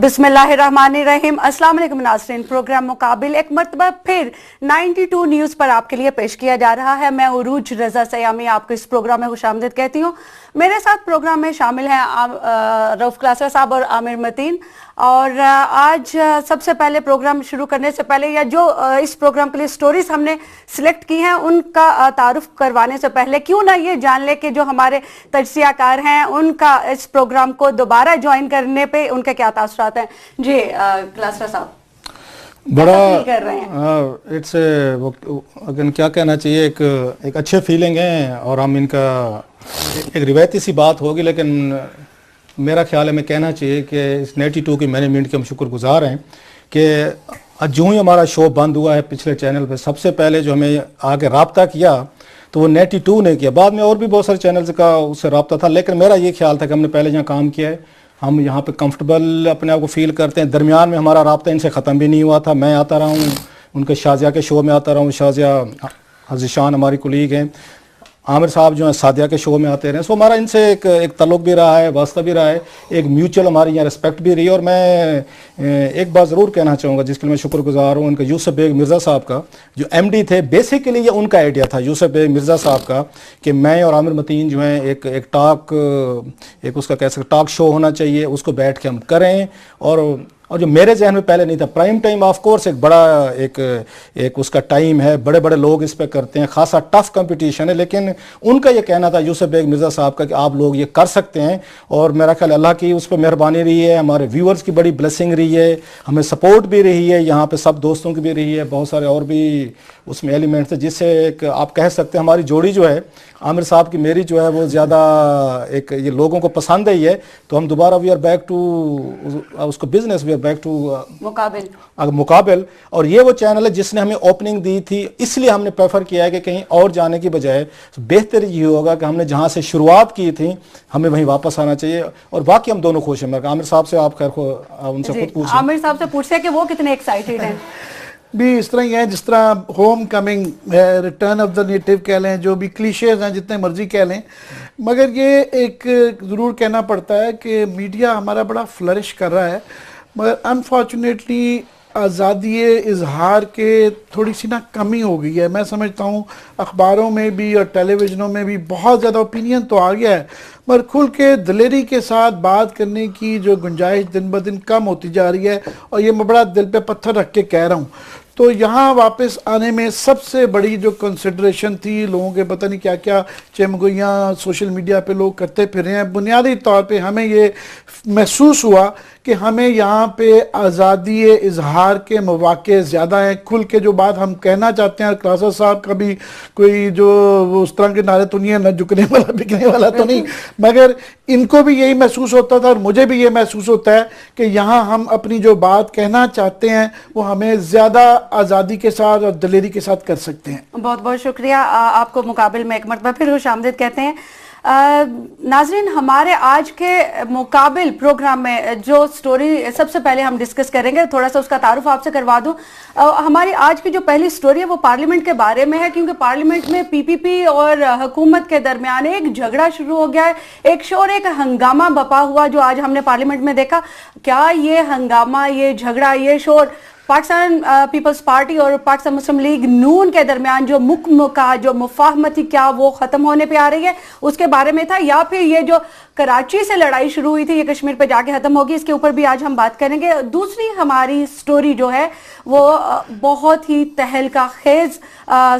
बिस्मिल्लाहिर्रहमानिर्रहीम। अस्सलाम वालेकुम नाज़रीन, प्रोग्राम मुकाबिल एक मरतबा फिर 92 न्यूज़ पर आपके लिए पेश किया जा रहा है। मैं उरूज रज़ा सयामी आपको इस प्रोग्राम में खुशामदीद कहती हूँ। मेरे साथ प्रोग्राम में शामिल हैं रऊफ क्लासरा साहब और आमिर मतीन। और आज सबसे पहले प्रोग्राम शुरू करने से पहले या जो इस प्रोग्राम के लिए स्टोरीज हमने सिलेक्ट की हैं उनका तारुफ करवाने से पहले क्यों ना ये जान ले कि जो हमारे तजज़ियाकार हैं उनका इस प्रोग्राम को दोबारा ज्वाइन करने पे उनके क्या तासुरात हैं। जी क्लासरा साहब, बड़ा कर रहे हैं? इट्स अगन क्या कहना चाहिए, एक अच्छे फीलिंग है और हम इनका एक रिवायती सी बात होगी, लेकिन मेरा ख्याल है मैं कहना चाहिए कि इस 92 की मैनेजमेंट के हम शुक्रगुजार हैं कि जो ही हमारा शो बंद हुआ है पिछले चैनल पे, सबसे पहले जो हमें आगे रब्ता किया तो वो 92 ने किया। बाद में और भी बहुत सारे चैनल्स का उससे रब्ता था, लेकिन मेरा ये ख्याल था कि हमने पहले यहाँ काम किया है, हम यहाँ पे कंफर्टेबल अपने आप को फील करते हैं। दरमियान में हमारा रब्ता इनसे ख़त्म भी नहीं हुआ था। मैं आता रहा हूँ, उनके शाजिया के शो में आता रहा हूँ, शाजिया हज़ीशान हमारी कुलीग हैं, आमिर साहब जो हैं सादिया के शो में आते रहे। सो हमारा इनसे एक तल्लुक भी रहा है, वास्ता भी रहा है, एक म्यूचुअल हमारी यहाँ रिस्पेक्ट भी रही है। और मैं एक बात ज़रूर कहना चाहूँगा जिसके लिए मैं शुक्रगुजार हूँ, उनका यूसुफ बेग मिर्ज़ा साहब का, जो MD थे। बेसिकली ये उनका आइडिया था यूसुफ बेग मिर्ज़ा साहब का कि मैं और आमिर मतीन जो हैं एक उसका कह सकते टॉक शो होना चाहिए, उसको बैठ के हम करें। और जो मेरे जहन में पहले नहीं था, प्राइम टाइम ऑफ कोर्स एक बड़ा एक उसका टाइम है, बड़े बड़े लोग इस पे करते हैं, खासा टफ कंपटीशन है, लेकिन उनका ये कहना था यूसुफ बेग मिर्ज़ा साहब का कि आप लोग ये कर सकते हैं। और मेरा ख्याल अल्लाह की उस पर मेहरबानी रही है, हमारे व्यूअर्स की बड़ी ब्लेसिंग रही है, हमें सपोर्ट भी रही है, यहाँ पे सब दोस्तों की भी रही है, बहुत सारे और भी उसमें एलिमेंट्स थे, जिससे एक आप कह सकते हैं हमारी जोड़ी जो है आमिर साहब की मेरी जो है वो ज़्यादा एक ये लोगों को पसंद है। ये तो हम दोबारा वी आर बैक टू उसको business, we are back to मुकाबिल। और ये वो चैनल है जिसने हमें ओपनिंग दी थी, इसलिए हमने प्रेफर किया है कि कहीं और जाने की बजाय बेहतर ये होगा कि हमने जहाँ से शुरुआत की थी हमें वहीं वापस आना चाहिए। और बाकी हम दोनों खुश हैं। आमिर साहब से आप खैर उनसे खुद पूछें। आमिर साहब से पूछते हैं कि वो कितने एक्साइटेड हैं। भी इस तरह ही है जिस तरह होम कमिंग है, रिटर्न ऑफ द नेटिव कह लें, जो भी क्लीशेज हैं जितने मर्जी कह लें, मगर ये एक ज़रूर कहना पड़ता है कि मीडिया हमारा बड़ा फ्लरिश कर रहा है, मगर अनफॉर्चुनेटली आज़ादी इजहार के थोड़ी सी ना कमी हो गई है। मैं समझता हूँ अखबारों में भी और टेलीविज़नों में भी बहुत ज़्यादा ओपिनियन तो आ गया है, मगर खुल के दिलेरी के साथ बात करने की जो गुंजाइश दिन ब दिन कम होती जा रही है। और ये मैं बड़ा दिल पे पत्थर रख के कह रहा हूँ। तो यहाँ वापस आने में सबसे बड़ी जो कंसिडरेशन थी, लोगों के पता नहीं क्या क्या चमगोइयाँ सोशल मीडिया पे लोग करते फिर रहे हैं, बुनियादी तौर पे हमें ये महसूस हुआ कि हमें यहाँ पे आज़ादी इजहार के मौक़े ज़्यादा हैं। खुल के जो बात हम कहना चाहते हैं, क्लासर साहब का भी कोई जो उस तरह के नारे तो नहीं है, न झुकने वाला बिकने वाला तो नहीं, मगर इनको भी यही महसूस होता था और मुझे भी ये महसूस होता है कि यहाँ हम अपनी जो बात कहना चाहते हैं वो हमें ज़्यादा आज़ादी के साथ और दिलेरी के साथ कर सकते हैं। बहुत बहुत शुक्रिया। आपको मुकाबिल में एक मरतबा फिर खुशामदीद कहते हैं। नाजरीन, हमारे आज के मुकाबिल प्रोग्राम में जो स्टोरी सबसे पहले हम डिस्कस करेंगे, थोड़ा सा उसका तारुफ आपसे करवा दूं। हमारी आज की जो पहली स्टोरी है वो पार्लियामेंट के बारे में है, क्योंकि पार्लियामेंट में PPP और हुकूमत के दरमियान एक झगड़ा शुरू हो गया है, एक शोर, एक हंगामा बपा हुआ जो आज हमने पार्लियामेंट में देखा। क्या ये हंगामा, ये झगड़ा, ये शोर पाकिस्तान पीपल्स पार्टी और पाकिस्तान मुस्लिम लीग नून के दरमियान जो मुकमका जो मुफाहमत थी, क्या वो ख़त्म होने पे आ रही है, उसके बारे में था, या फिर ये जो कराची से लड़ाई शुरू हुई थी ये कश्मीर पे जाके ख़त्म होगी, इसके ऊपर भी आज हम बात करेंगे। दूसरी हमारी स्टोरी जो है वो बहुत ही तहलका खेज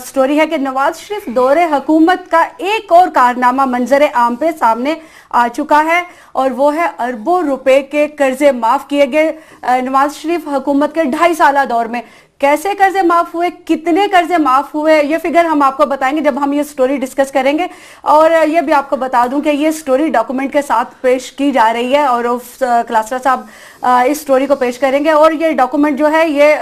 स्टोरी है कि नवाज शरीफ दौरे हुकूमत का एक और कारनामा मंजर आम पे सामने आ चुका है, और वो है अरबों रुपए के कर्जे माफ किए गए नवाज शरीफ हुकूमत के 2.5 साला दौर में। कैसे कर्जे माफ हुए, कितने कर्जे माफ हुए, ये फिगर हम आपको बताएंगे जब हम ये स्टोरी डिस्कस करेंगे। और ये भी आपको बता दूं कि ये स्टोरी डॉक्यूमेंट के साथ पेश की जा रही है और क्लासरा साहब इस स्टोरी को पेश करेंगे। और ये डॉक्यूमेंट जो है ये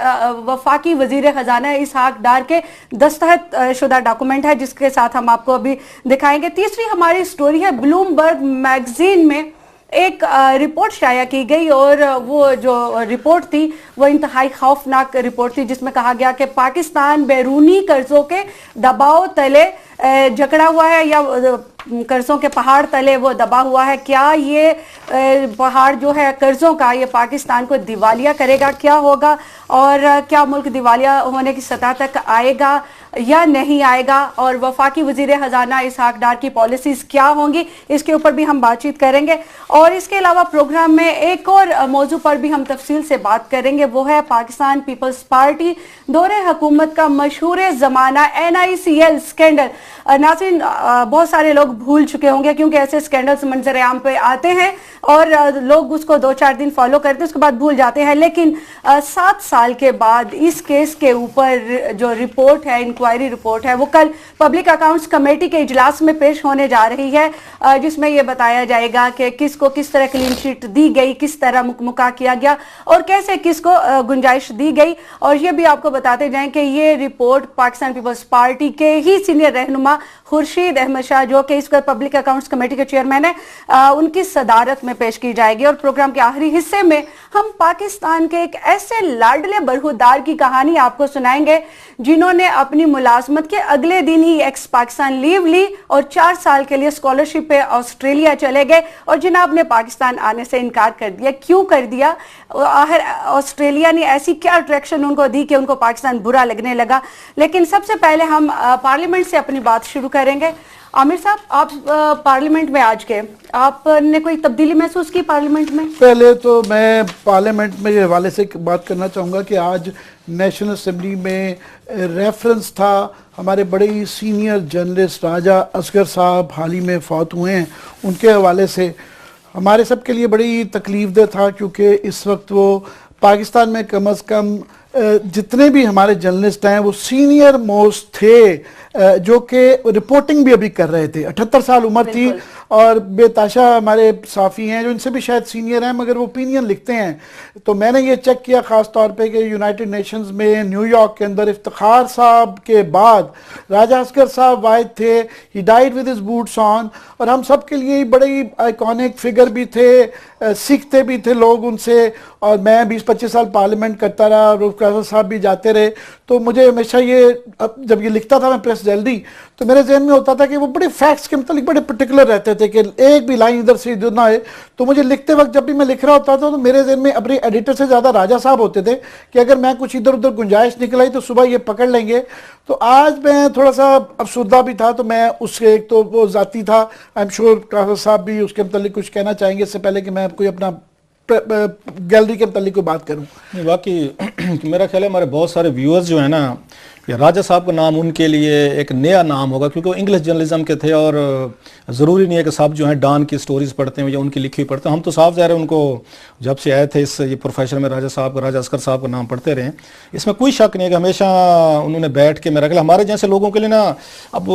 वफाकी वजीर खजाना इसहाक डार के दस्तखत शुदा डॉक्यूमेंट है, जिसके साथ हम आपको अभी दिखाएंगे। तीसरी हमारी स्टोरी है ब्लूमबर्ग मैगजीन में एक रिपोर्ट शाया की गई, और वो जो रिपोर्ट थी वो इंतहाई खौफनाक रिपोर्ट थी, जिसमें कहा गया कि पाकिस्तान बैरूनी कर्जों के दबाव तले जकड़ा हुआ है या कर्जों के पहाड़ तले वो दबा हुआ है। क्या ये पहाड़ जो है कर्जों का, ये पाकिस्तान को दिवालिया करेगा, क्या होगा और क्या मुल्क दिवालिया होने की सतह तक आएगा या नहीं आएगा, और वफाकी वजीर खजाना इसहाक डार की पॉलिसीज क्या होंगी, इसके ऊपर भी हम बातचीत करेंगे। और इसके अलावा प्रोग्राम में एक और मौजू पर भी हम तफसील से बात करेंगे, वो है पाकिस्तान पीपल्स पार्टी दौरे हुकूमत का मशहूर ज़माना NICL स्कैंडल। नाज़रीन, बहुत सारे लोग भूल चुके होंगे क्योंकि ऐसे स्कैंडल्स मंजर आम पे आते हैं और लोग उसको 2-4 दिन फॉलो करते हैं, उसके बाद भूल जाते हैं। लेकिन 7 साल के बाद इस केस के ऊपर जो रिपोर्ट है, इंक्वायरी रिपोर्ट है, वो कल पब्लिक अकाउंट्स कमेटी के इजलास में पेश होने जा रही है, जिसमें यह बताया जाएगा कि किसको किस तरह क्लीन शीट दी गई, किस तरह मुकमुका किया गया और कैसे किसको गुंजाइश दी गई। और ये भी आपको बताते जाएं कि ये रिपोर्ट पाकिस्तान पीपल्स पार्टी के ही सीनियर रहनुमा खुर्शीद अहमद शाह, जो कि इस वक्त पब्लिक अकाउंट्स कमेटी के चेयरमैन है, उनकी सदारत में पेश की जाएगी। और प्रोग्राम के आखिरी हिस्से में हम पाकिस्तान के एक ऐसे लाडले बरहूदार की कहानी आपको सुनाएंगे जिन्होंने अपनी मुलाजमत के अगले दिन ही एक्स पाकिस्तान लीव ली और 4 साल के लिए स्कॉलरशिप पे ऑस्ट्रेलिया चले गए और जनाब ने पाकिस्तान आने से इनकार कर दिया। क्यों कर दिया? आखिर ऑस्ट्रेलिया ने ऐसी क्या अट्रैक्शन उनको दी कि उनको पाकिस्तान बुरा लगने लगा? लेकिन सबसे पहले हम पार्लियामेंट से अपनी बात शुरू करेंगे। आमिर साहब, आप पार्लियामेंट में आज के आपने कोई तब्दीली महसूस की पार्लियामेंट में? पहले तो मैं पार्लियामेंट में ये हवाले से बात करना चाहूँगा कि आज नेशनल असेंबली में रेफरेंस था हमारे बड़े ही सीनियर जर्नलिस्ट राजा असगर साहब हाल ही में फौत हुए हैं, उनके हवाले से हमारे सब के लिए बड़ी तकलीफ दह था, क्योंकि इस वक्त वो पाकिस्तान में कम अज़ कम जितने भी हमारे जर्नलिस्ट हैं वो सीनियर मोस्ट थे, जो कि रिपोर्टिंग भी अभी कर रहे थे। 78 साल उम्र थी और बेताशा हमारे साफ़ी हैं जो इनसे भी शायद सीनियर हैं मगर वो ओपिनियन लिखते हैं। तो मैंने ये चेक किया ख़ास तौर पे कि यूनाइटेड नेशंस में न्यूयॉर्क के अंदर इफ्तिखार साहब के बाद राजा असगर साहब वाहिद थे, he died with his boots on, और हम सब के लिए बड़े ही आइकॉनिक फिगर भी थे, सीखते भी थे लोग उनसे। और मैं 20-25 साल पार्लियामेंट करता रहा, रूफ कासर साहब भी जाते रहे, तो मुझे हमेशा ये जब ये लिखता था मैं प्रेस जल्दी, तो मेरे जहन में होता था कि वो बड़े फैक्ट्स के मतलब बड़े पर्टिकुलर रहते थे कि एक भी लाइन इधर से इधर ना आए। तो मुझे लिखते वक्त जब भी मैं लिख रहा होता था तो मेरे जहन में अपने एडिटर से ज़्यादा राजा साहब होते थे कि अगर मैं कुछ इधर उधर गुंजाइश निकल आई तो सुबह ये पकड़ लेंगे। तो आज मैं थोड़ा सा अफसुर्दा भी था, तो मैं उससे एक तो वो ज़ाती था, आई एम श्योर कासर साहब भी उसके मतलब कुछ कहना चाहेंगे इससे पहले कि मैं कोई अपना गैलरी के मतलब कोई बात करूं। नहीं, बाकी मेरा ख्याल है हमारे बहुत सारे व्यूअर्स जो है ना, या राजा साहब का नाम उनके लिए एक नया नाम होगा क्योंकि वो इंग्लिश जर्नलिज्म के थे और ज़रूरी नहीं है कि साहब जो हैं डॉन की स्टोरीज़ पढ़ते हैं या उनकी लिखी हुई पढ़ते हैं। हम तो साफ ज़ाहिर है उनको जब से आए थे इस ये प्रोफेशन में राजा असगर साहब का नाम पढ़ते रहे, इसमें कोई शक नहीं है कि हमेशा उन्होंने बैठ के मेरा ख्याल हमारे जैसे लोगों के लिए ना, अब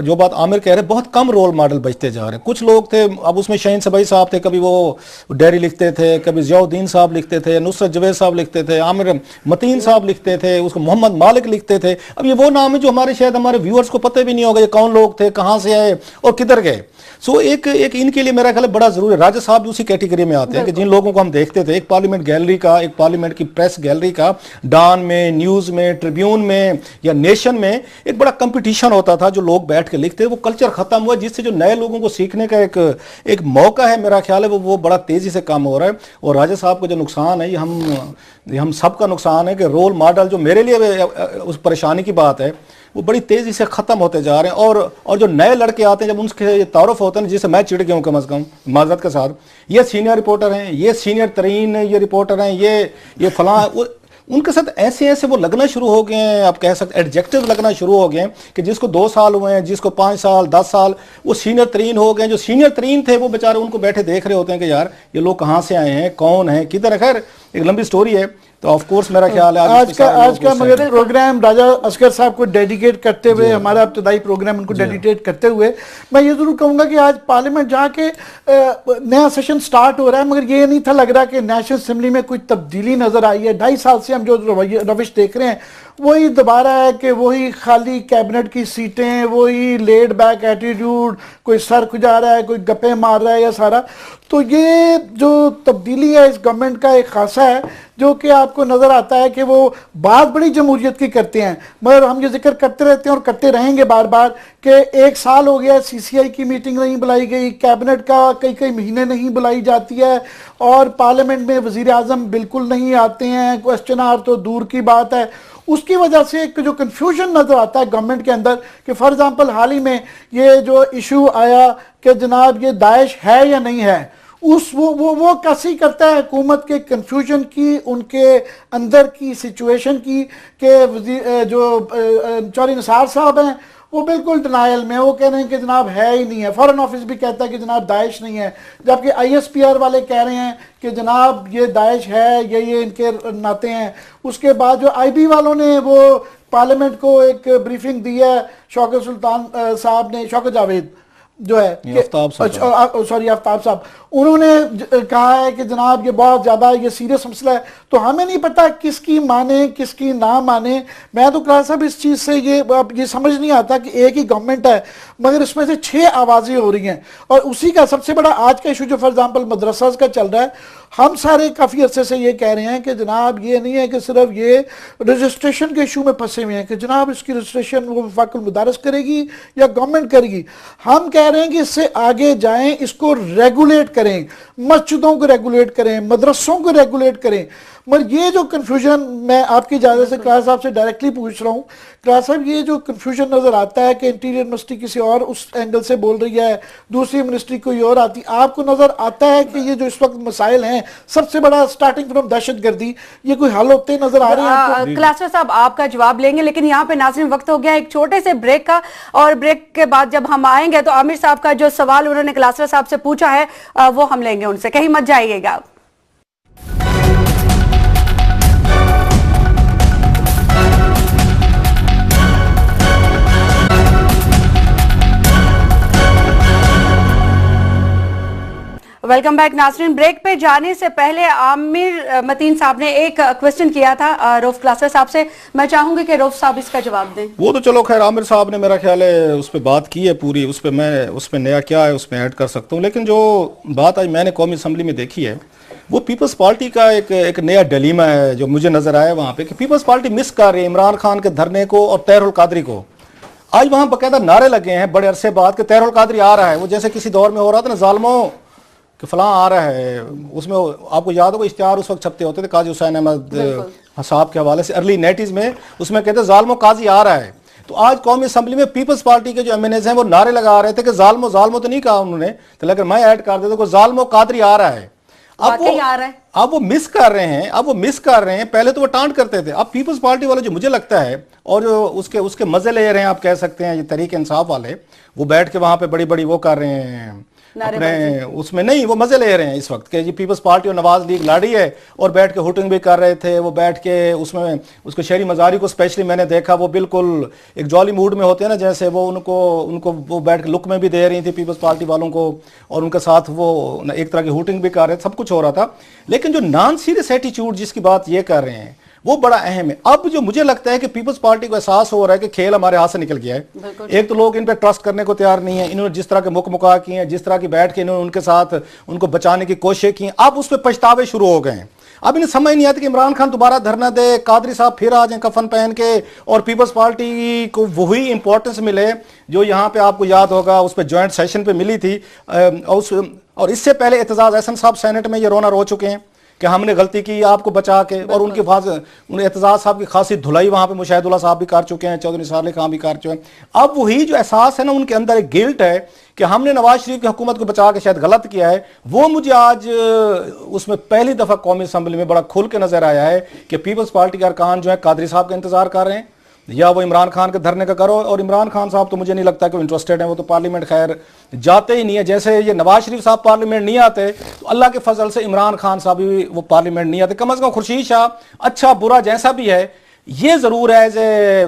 जो बात आमिर कह रहे हैं, बहुत कम रोल मॉडल बचते जा रहे हैं। कुछ लोग थे, अब उसमें शहीन सबाई साहब थे, कभी वो डायरी लिखते थे, कभी ज़ियाउद्दीन साहब लिखते थे, नुसरत जवेद साहब लिखते थे, आमिर मतीन साहब लिखते थे, उसको मोहम्मद मालिक लिखते थे। अब ये वो नाम है जो हमारे शायद हमारे व्यूअर्स को पता भी नहीं होगा ये कौन लोग थे, कहाँ से आए और किधर गए। सो एक इनके लिए मेरा ख्याल है बड़ा जरूरी है। राजा साहब भी उसी कैटेगरी में आते हैं कि जिन लोगों को हम देखते थे, एक पार्लियामेंट गैलरी का, एक पार्लियामेंट की प्रेस गैलरी का, डॉन में, न्यूज़ में, ट्रिब्यून में या नेशन में एक बड़ा कंपटीशन होता था जो लोग बैठ के लिखते। वो कल्चर खत्म हुआ जिससे जो नए लोगों को सीखने का एक मौका है मेरा ख्याल है वो बड़ा तेजी से कम हो रहा है। और राजा साहब का जो नुकसान है ये हम सबका नुकसान है कि रोल मॉडल जो मेरे लिए उस परेशानी की बात है वो बड़ी तेजी से खत्म होते जा रहे हैं। और जो नए लड़के आते हैं जब उनके तारुफ होते हैं जिससे मैं चिढ़ गया हूँ कम अज़ कम माजरत के साथ, ये सीनियर रिपोर्टर हैं, ये सीनियर तरीन ये रिपोर्टर हैं, ये फलां, उनके साथ ऐसे वो लगना शुरू हो गए हैं, आप कह सकते एडजेक्टिव लगना शुरू हो गए हैं कि जिसको 2 साल हुए हैं, जिसको 5 साल 10 साल, वो सीनियर तरीन हो गए। जो सीनियर तरीन थे वो बेचारे उनको बैठे देख रहे होते हैं कि यार ये लोग कहाँ से आए हैं, कौन है, किधर है। खैर एक लंबी स्टोरी है। तो ऑफ कोर्स मेरा ख्याल है आज का मगर प्रोग्राम राजा असगर साहब को डेडिकेट करते हुए, हमारा इब्तदाई प्रोग्राम उनको डेडिकेट करते हुए, मैं ये जरूर कहूँगा कि आज पार्लियामेंट जहाँ के नया सेशन स्टार्ट हो रहा है, मगर ये नहीं था लग रहा कि नेशनल असेंबली में कोई तब्दीली नजर आई है। 2.5 साल से हम जो रविश देख रहे हैं वही दोबारा है कि वही खाली कैबिनेट की सीटें, वही लेड बैक एटीट्यूड, कोई सर खुजा रहा है, कोई गप्पे मार रहा है या सारा। तो ये जो तब्दीली है इस गवर्नमेंट का एक खासा है जो कि आप آپ کو نظر آتا ہے کہ وہ بات بڑی جمہوریت کی کرتے ہیں، مگر ہم یہ ذکر کرتے رہتے ہیں اور کرتے رہیں گے بار بار کہ 1 سال ہو گیا سی سی آئی کی میٹنگ نہیں بلائی گئی، کیبنٹ کا کئی مہینے نہیں بلائی جاتی ہے، اور پارلیمنٹ میں وزیر اعظم بالکل نہیں آتے ہیں، کوسچن آور تو دور کی بات ہے۔ اس کی وجہ سے ایک جو کنفیوژن نظر آتا ہے گورنمنٹ کے اندر کہ فار ایگزامپل حال ہی میں یہ جو ایشو آیا کہ جناب یہ داعش ہے یا نہیں ہے، وہ کیسی کرتا ہے حکومت کے کنفیوژن کی، ان کے اندر کی سچویشن کی، کہ جو چوہدری نثار صاحب ہیں وہ بالکل ڈنائل میں، وہ کہہ رہے ہیں کہ جناب ہے ہی نہیں ہے، فارن آفس بھی کہتا ہے کہ جناب داعش نہیں ہے، جبکہ آئی ایس پی آر والے کہہ رہے ہیں کہ جناب یہ داعش ہے، یہ ان کے ناطے ہیں۔ اس کے بعد جو آئی بی والوں نے وہ پارلیمنٹ کو ایک بریفنگ دی ہے، شوکت سلطان صاحب نے، شوکت جاوید جو ہے آفتاب صاحب، انہوں نے کہا ہے کہ جناب یہ بہت زیادہ یہ سیریس مسئلہ ہے، تو ہمیں نہیں پتا کس کی مانے کس کی نہ مانے۔ میں تو کہا صاحب اس چیز سے یہ سمجھ نہیں آتا کہ ایک ہی گورنمنٹ ہے مگر اس میں سے 6 آوازیں ہو رہی ہیں، اور اسی کا سب سے بڑا آج کا ایشو جو فار ایگزامپل مدرسہ کا چل رہا ہے، ہم سارے کافی عرصے سے یہ کہہ رہے ہیں کہ جناب یہ نہیں ہے کہ صرف یہ رجسٹریشن کے ایشو میں پھنسے ہوئے ہیں کہ جناب اس کی رجسٹریشن وہ وفاق المدارس کرے گی یا گورنمنٹ کرے گی۔ ہم کہہ رہے ہیں کہ اس سے آگے جائیں، اس کو ریگولیٹ کریں، مسجدوں کو ریگولیٹ کریں، مدرسوں کو ریگولیٹ کریں۔ مگر یہ جو کنفیوژن، میں آپ کی اجازت سے قرار صاحب سے ڈائریکٹلی پوچھ رہا ہوں، قرار صاحب یہ جو کنفیوژن نظر آتا ہے کہ انٹیریئر منسٹری کسی اور اس اینگل سے بول رہی ہے، دوسری منسٹری کوئی اور آتی، آپ کو نظر آتا ہے کہ یہ جو اس وقت مسائل ہیں سب سے بڑا سٹارٹنگ فرام دہشت گردی، یہ کوئی حل ہوتے نظر آ رہے ہیں آپ کو؟ کلاسٹر صاحب آپ کا جواب لیں گے، لیکن یہاں پہ ناظرین وقت ہو گیا ایک چھوٹے سے بریک کا، اور بریک کے بعد جب ہم آئیں گے تو عامر صاحب کا جو سوال انہوں نے کلاسٹر صاحب سے پوچھا ہے وہ ہم لیں گے ان سے، کہیں مت جائیے گا۔ ویلکم بیک ناظرین، بریک پہ جانے سے پہلے عامر متین صاحب نے ایک کوسچن کیا تھا روف کلاسٹر صاحب سے، میں چاہوں گی کہ روف صاحب اس کا جواب دیں۔ وہ تو چلو خیر عامر صاحب نے میرا خیال ہے اس پہ بات کی ہے پوری، اس پہ میں اس میں نیا کیا ہے اس میں ایڈ کر سکتا ہوں، لیکن جو بات آج میں نے قومی اسمبلی میں دیکھی ہے وہ پیپلز پارٹی کا ایک نیا ڈیلیما ہے جو مجھے نظر آیا وہاں پہ، کہ پیپلز پارٹی مس کر رہی ہے عمران خان کے دھرنے کو اور طاہر القادری کو۔ آج وہاں باقاعدہ نعرے لگے ہیں بڑے عرصے بعد کہ طاہر القادری آ رہا ہے، وہ جیسے کسی دور میں ہو رہا تھا نا ظالموں کہ فلاں آ رہا ہے، اس میں آپ کو یاد ہوگا اشتہار اس وقت چھپتے ہوتے تھے قاضی حسین احمد صاحب کے حوالے سے ارلی 90s میں، اس میں کہتے ظالموں قاضی آ رہا ہے۔ تو آج قومی اسمبلی میں پیپلز پارٹی کے جو ایم این ایز ہیں وہ نعرے لگا رہے تھے کہ ظالموں تو نہیں کہا انہوں نے، تو لیکن میں ایڈ کر دیتا کہ ظالموں قادری آ رہا ہے۔ اب وہ مس کر رہے ہیں، پہلے تو وہ ٹانٹ کرتے تھے، اب پیپلز پارٹی والے جو مجھے لگتا ہے اور جو اس کے مزے لے رہے ہیں آپ کہہ سکتے ہیں، یہ تحریک انصاف والے، وہ بیٹھ کے وہاں پہ بڑی وہ کر رہے ہیں اپنے اس میں، نہیں وہ مزے لے رہے ہیں اس وقت کہ جی پیپلز پارٹی اور نواز لیگ لاڑی ہے، اور بیٹھ کے ہوٹنگ بھی کر رہے تھے، وہ بیٹھ کے اس میں اس کو شہری مزاری کو اسپیشلی میں نے دیکھا وہ بالکل ایک جولی موڈ میں ہوتے ہیں نا، جیسے وہ ان کو وہ بیٹھ کے لک میں بھی دے رہی تھی پیپلز پارٹی والوں کو، اور ان کے ساتھ وہ ایک طرح کی ہوٹنگ بھی کر رہے تھے، سب کچھ ہو رہا تھا، لیکن جو نان سیریس ایٹیچیوڈ جس کی بات یہ کر رہے ہیں وہ بڑا اہم ہے۔ اب جو مجھے لگتا ہے کہ پیپلز پارٹی کو احساس ہو رہا ہے کہ کھیل ہمارے ہاتھ سے نکل گیا ہے، ایک تو لوگ ان پہ ٹرسٹ کرنے کو تیار نہیں ہیں، انہوں نے جس طرح کے مکا کی ہیں، جس طرح کی بیٹھ کے انہوں نے ان کے ساتھ ان کو بچانے کی کوششیں کی ہیں، اب اس پہ پچھتاوے شروع ہو گئے ہیں۔ اب انہیں سمجھ نہیں آتی کہ عمران خان دوبارہ دھرنا دے، قادری صاحب پھر آ جائیں کفن پہن کے، اور پیپلز پارٹی کو وہی امپورٹنس ملے جو یہاں پہ آپ کو یاد ہوگا اس پہ جوائنٹ سیشن پہ ملی تھی، اور اس سے پہلے اعتزاز احسن صاحب سینٹ میں یہ رونا رو چکے ہیں کہ ہم نے غلطی کی آپ کو بچا کے، اور ان کے اعتزاز صاحب کی خاصی دھلائی وہاں پہ مشاہد اللہ صاحب بھی کر چکے ہیں، چودھری نثار علی خان بھی کر چکے ہیں۔ اب وہی جو احساس ہے نا ان کے اندر ایک گلٹ ہے کہ ہم نے نواز شریف کی حکومت کو بچا کے شاید غلط کیا ہے، وہ مجھے آج اس میں پہلی دفعہ قومی اسمبلی میں بڑا کھل کے نظر آیا ہے کہ پیپلز پارٹی کے ارکان جو ہیں قادری صاحب کا انتظار کر رہے ہیں یا وہ عمران خان کے دھرنے کا کرو، اور عمران خان صاحب تو مجھے نہیں لگتا کہ وہ انٹرسٹڈ ہیں، وہ تو پارلیمنٹ خیر جاتے ہی نہیں ہے، جیسے یہ نواز شریف صاحب پارلیمنٹ نہیں آتے تو اللہ کے فضل سے عمران خان صاحب بھی وہ پارلیمنٹ نہیں آتے، کم از کم خورشید شاہ اچھا برا جیسا بھی ہے، یہ ضرور ہے as a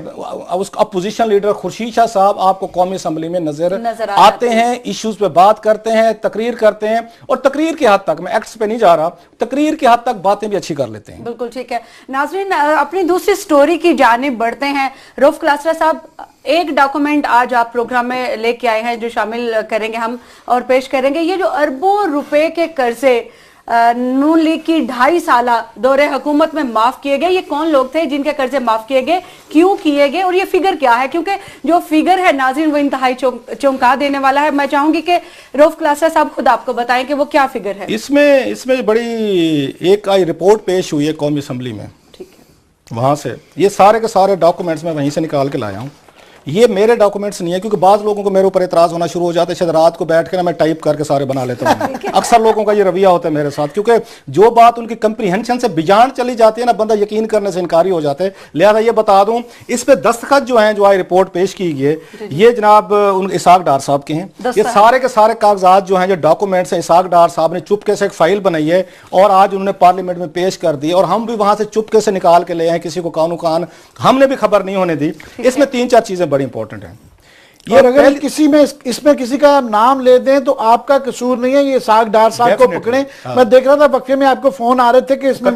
opposition leader Khursheed Shah صاحب آپ کو قومی اسمبلی میں نظر آتے ہیں، ایشوز پہ بات کرتے ہیں، تقریر کرتے ہیں، اور تقریر کی حد تک، میں ایکٹس پہ نہیں جا رہا، تقریر کی حد تک باتیں بھی اچھی کر لیتے ہیں۔ بالکل ٹھیک ہے ناظرین، اپنی دوسری سٹوری کی جانب بڑھتے ہیں۔ روف کلاسٹر صاحب، ایک ڈاکومنٹ آج آپ پروگرام میں لے کے آئے ہیں جو شامل کریں گے ہم اور پیش کریں گے، یہ جو اربوں روپے کے قرضے नून लीग की 2.5 साल दौरे हुकूमत में माफ किए गए, ये कौन लोग थे जिनके कर्जे माफ किए गए, क्यों किए गए और ये फिगर क्या है? क्योंकि जो फिगर है नाज़रीन वो इंतहाई चौंका देने वाला है। मैं चाहूंगी कि रऊफ क्लासा साहब खुद आपको बताएं कि वो क्या फिगर है। इसमें बड़ी एक आई रिपोर्ट पेश हुई है कौमी असम्बली में, ठीक है, वहां से ये सारे के सारे डॉक्यूमेंट्स मैं वहीं से निकाल के लाया हूँ। ये मेरे डॉक्यूमेंट्स नहीं है, क्योंकि बाज़ लोगों को मेरे ऊपर एतराज़ होना शुरू हो जाता है, शायद रात को बैठ के ना मैं टाइप करके सारे बना लेता हूँ। अक्सर लोगों का ये रवैया होता है मेरे साथ, क्योंकि जो बात उनकी कंप्रीहेंशन से बिजान चली जाती है ना, बंदा यकीन करने से इनकारी हो जाता है। लिहाजा ये बता दूं, इस पे दस्तखत जो हैं, जो आई रिपोर्ट पेश की गई है, ये जनाब इसाक डार साहब के हैं। ये सारे के सारे कागजात जो हैं, जो डॉक्यूमेंट्स हैं, इसाक डार साहब ने चुपके से एक फाइल बनाई है और आज उन्होंने पार्लियामेंट में पेश कर दी, और हम भी वहां से चुपके से निकाल के ले आए, किसी को कानू कान हमने भी खबर नहीं होने दी। इसमें 3-4 चीजें बड़ी इंपॉर्टेंट हैं। और अगर किसी में इसमें किसी का नाम ले दें तो आपका कसूर नहीं है, ये इसाक डार साहब को पकड़ें। मैं देख रहा था वक्फे में आपको फोन आ रहे थे कि इसमें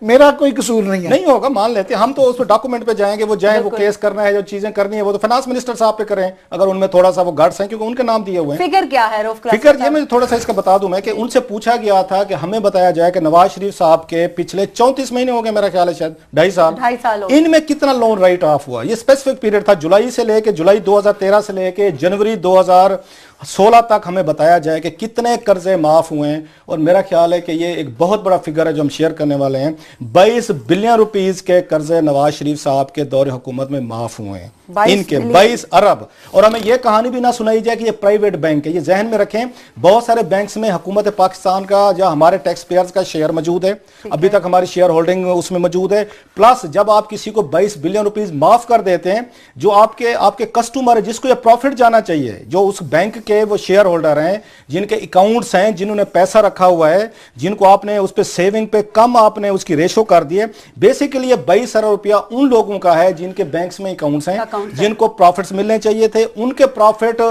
मेरा कोई कसूर नहीं है। नहीं होगा, मान लेते हैं हम, तो उस पर डॉक्यूमेंट पे जाएंगे, वो जाएं, वो केस करना है, जो चीजें करनी है वो तो फाइनेंस मिनिस्टर साहब पे करें, अगर उनमें थोड़ा सा वो गट्स हैं, क्योंकि उनके नाम दिए हुए हैं। फिगर क्या है रऊफ क्लासा? फिगर ये मैं थोड़ा सा इसका बता दूं मैं कि उनसे पूछा गया था कि हमें बताया जाए कि नवाज शरीफ साहब के पिछले 34 महीने हो गए, मेरा ख्याल है शायद 2.5 साल, इनमें कितना लोन राइट ऑफ हुआ। ये स्पेसिफिक पीरियड था, जुलाई 2013 से लेके जनवरी 2016 तक हमें बताया जाए कि कितने कर्जे माफ हुए हैं। और मेरा ख्याल है कि ये एक बहुत बड़ा फिगर है जो हम शेयर करने वाले हैं। 22 बिलियन रुपीस के कर्जे नवाज शरीफ साहब के दौरे हुकूमत में माफ हुए हैं, इनके 22 अरब। और हमें यह कहानी भी ना सुनाई जाए कि ये प्राइवेट बैंक है, ये जहन में रखें। बहुत सारे बैंक्स में हुकूमत पाकिस्तान का या हमारे टैक्स पेयर्स का शेयर मौजूद है, अभी तक हमारी शेयर होल्डिंग उसमें मौजूद है। प्लस जब आप किसी को 22 बिलियन रुपीस माफ कर देते हैं, जो आपके कस्टमर है, जिसको ये प्रॉफिट जाना चाहिए, जो उस बैंक के वो शेयर होल्डर हैं, जिनके अकाउंट्स हैं, जिन्होंने पैसा रखा हुआ है, जिनको आपने उस पे सेविंग पे कम आपने उसकी रेशो कर दी है, बेसिकली ये 22 अरब रुपया उन लोगों का है जिनके बैंक्स में अकाउंट्स हैं, जिनको प्रॉफिट्स मिलने चाहिए थे। उनके प्रॉफिट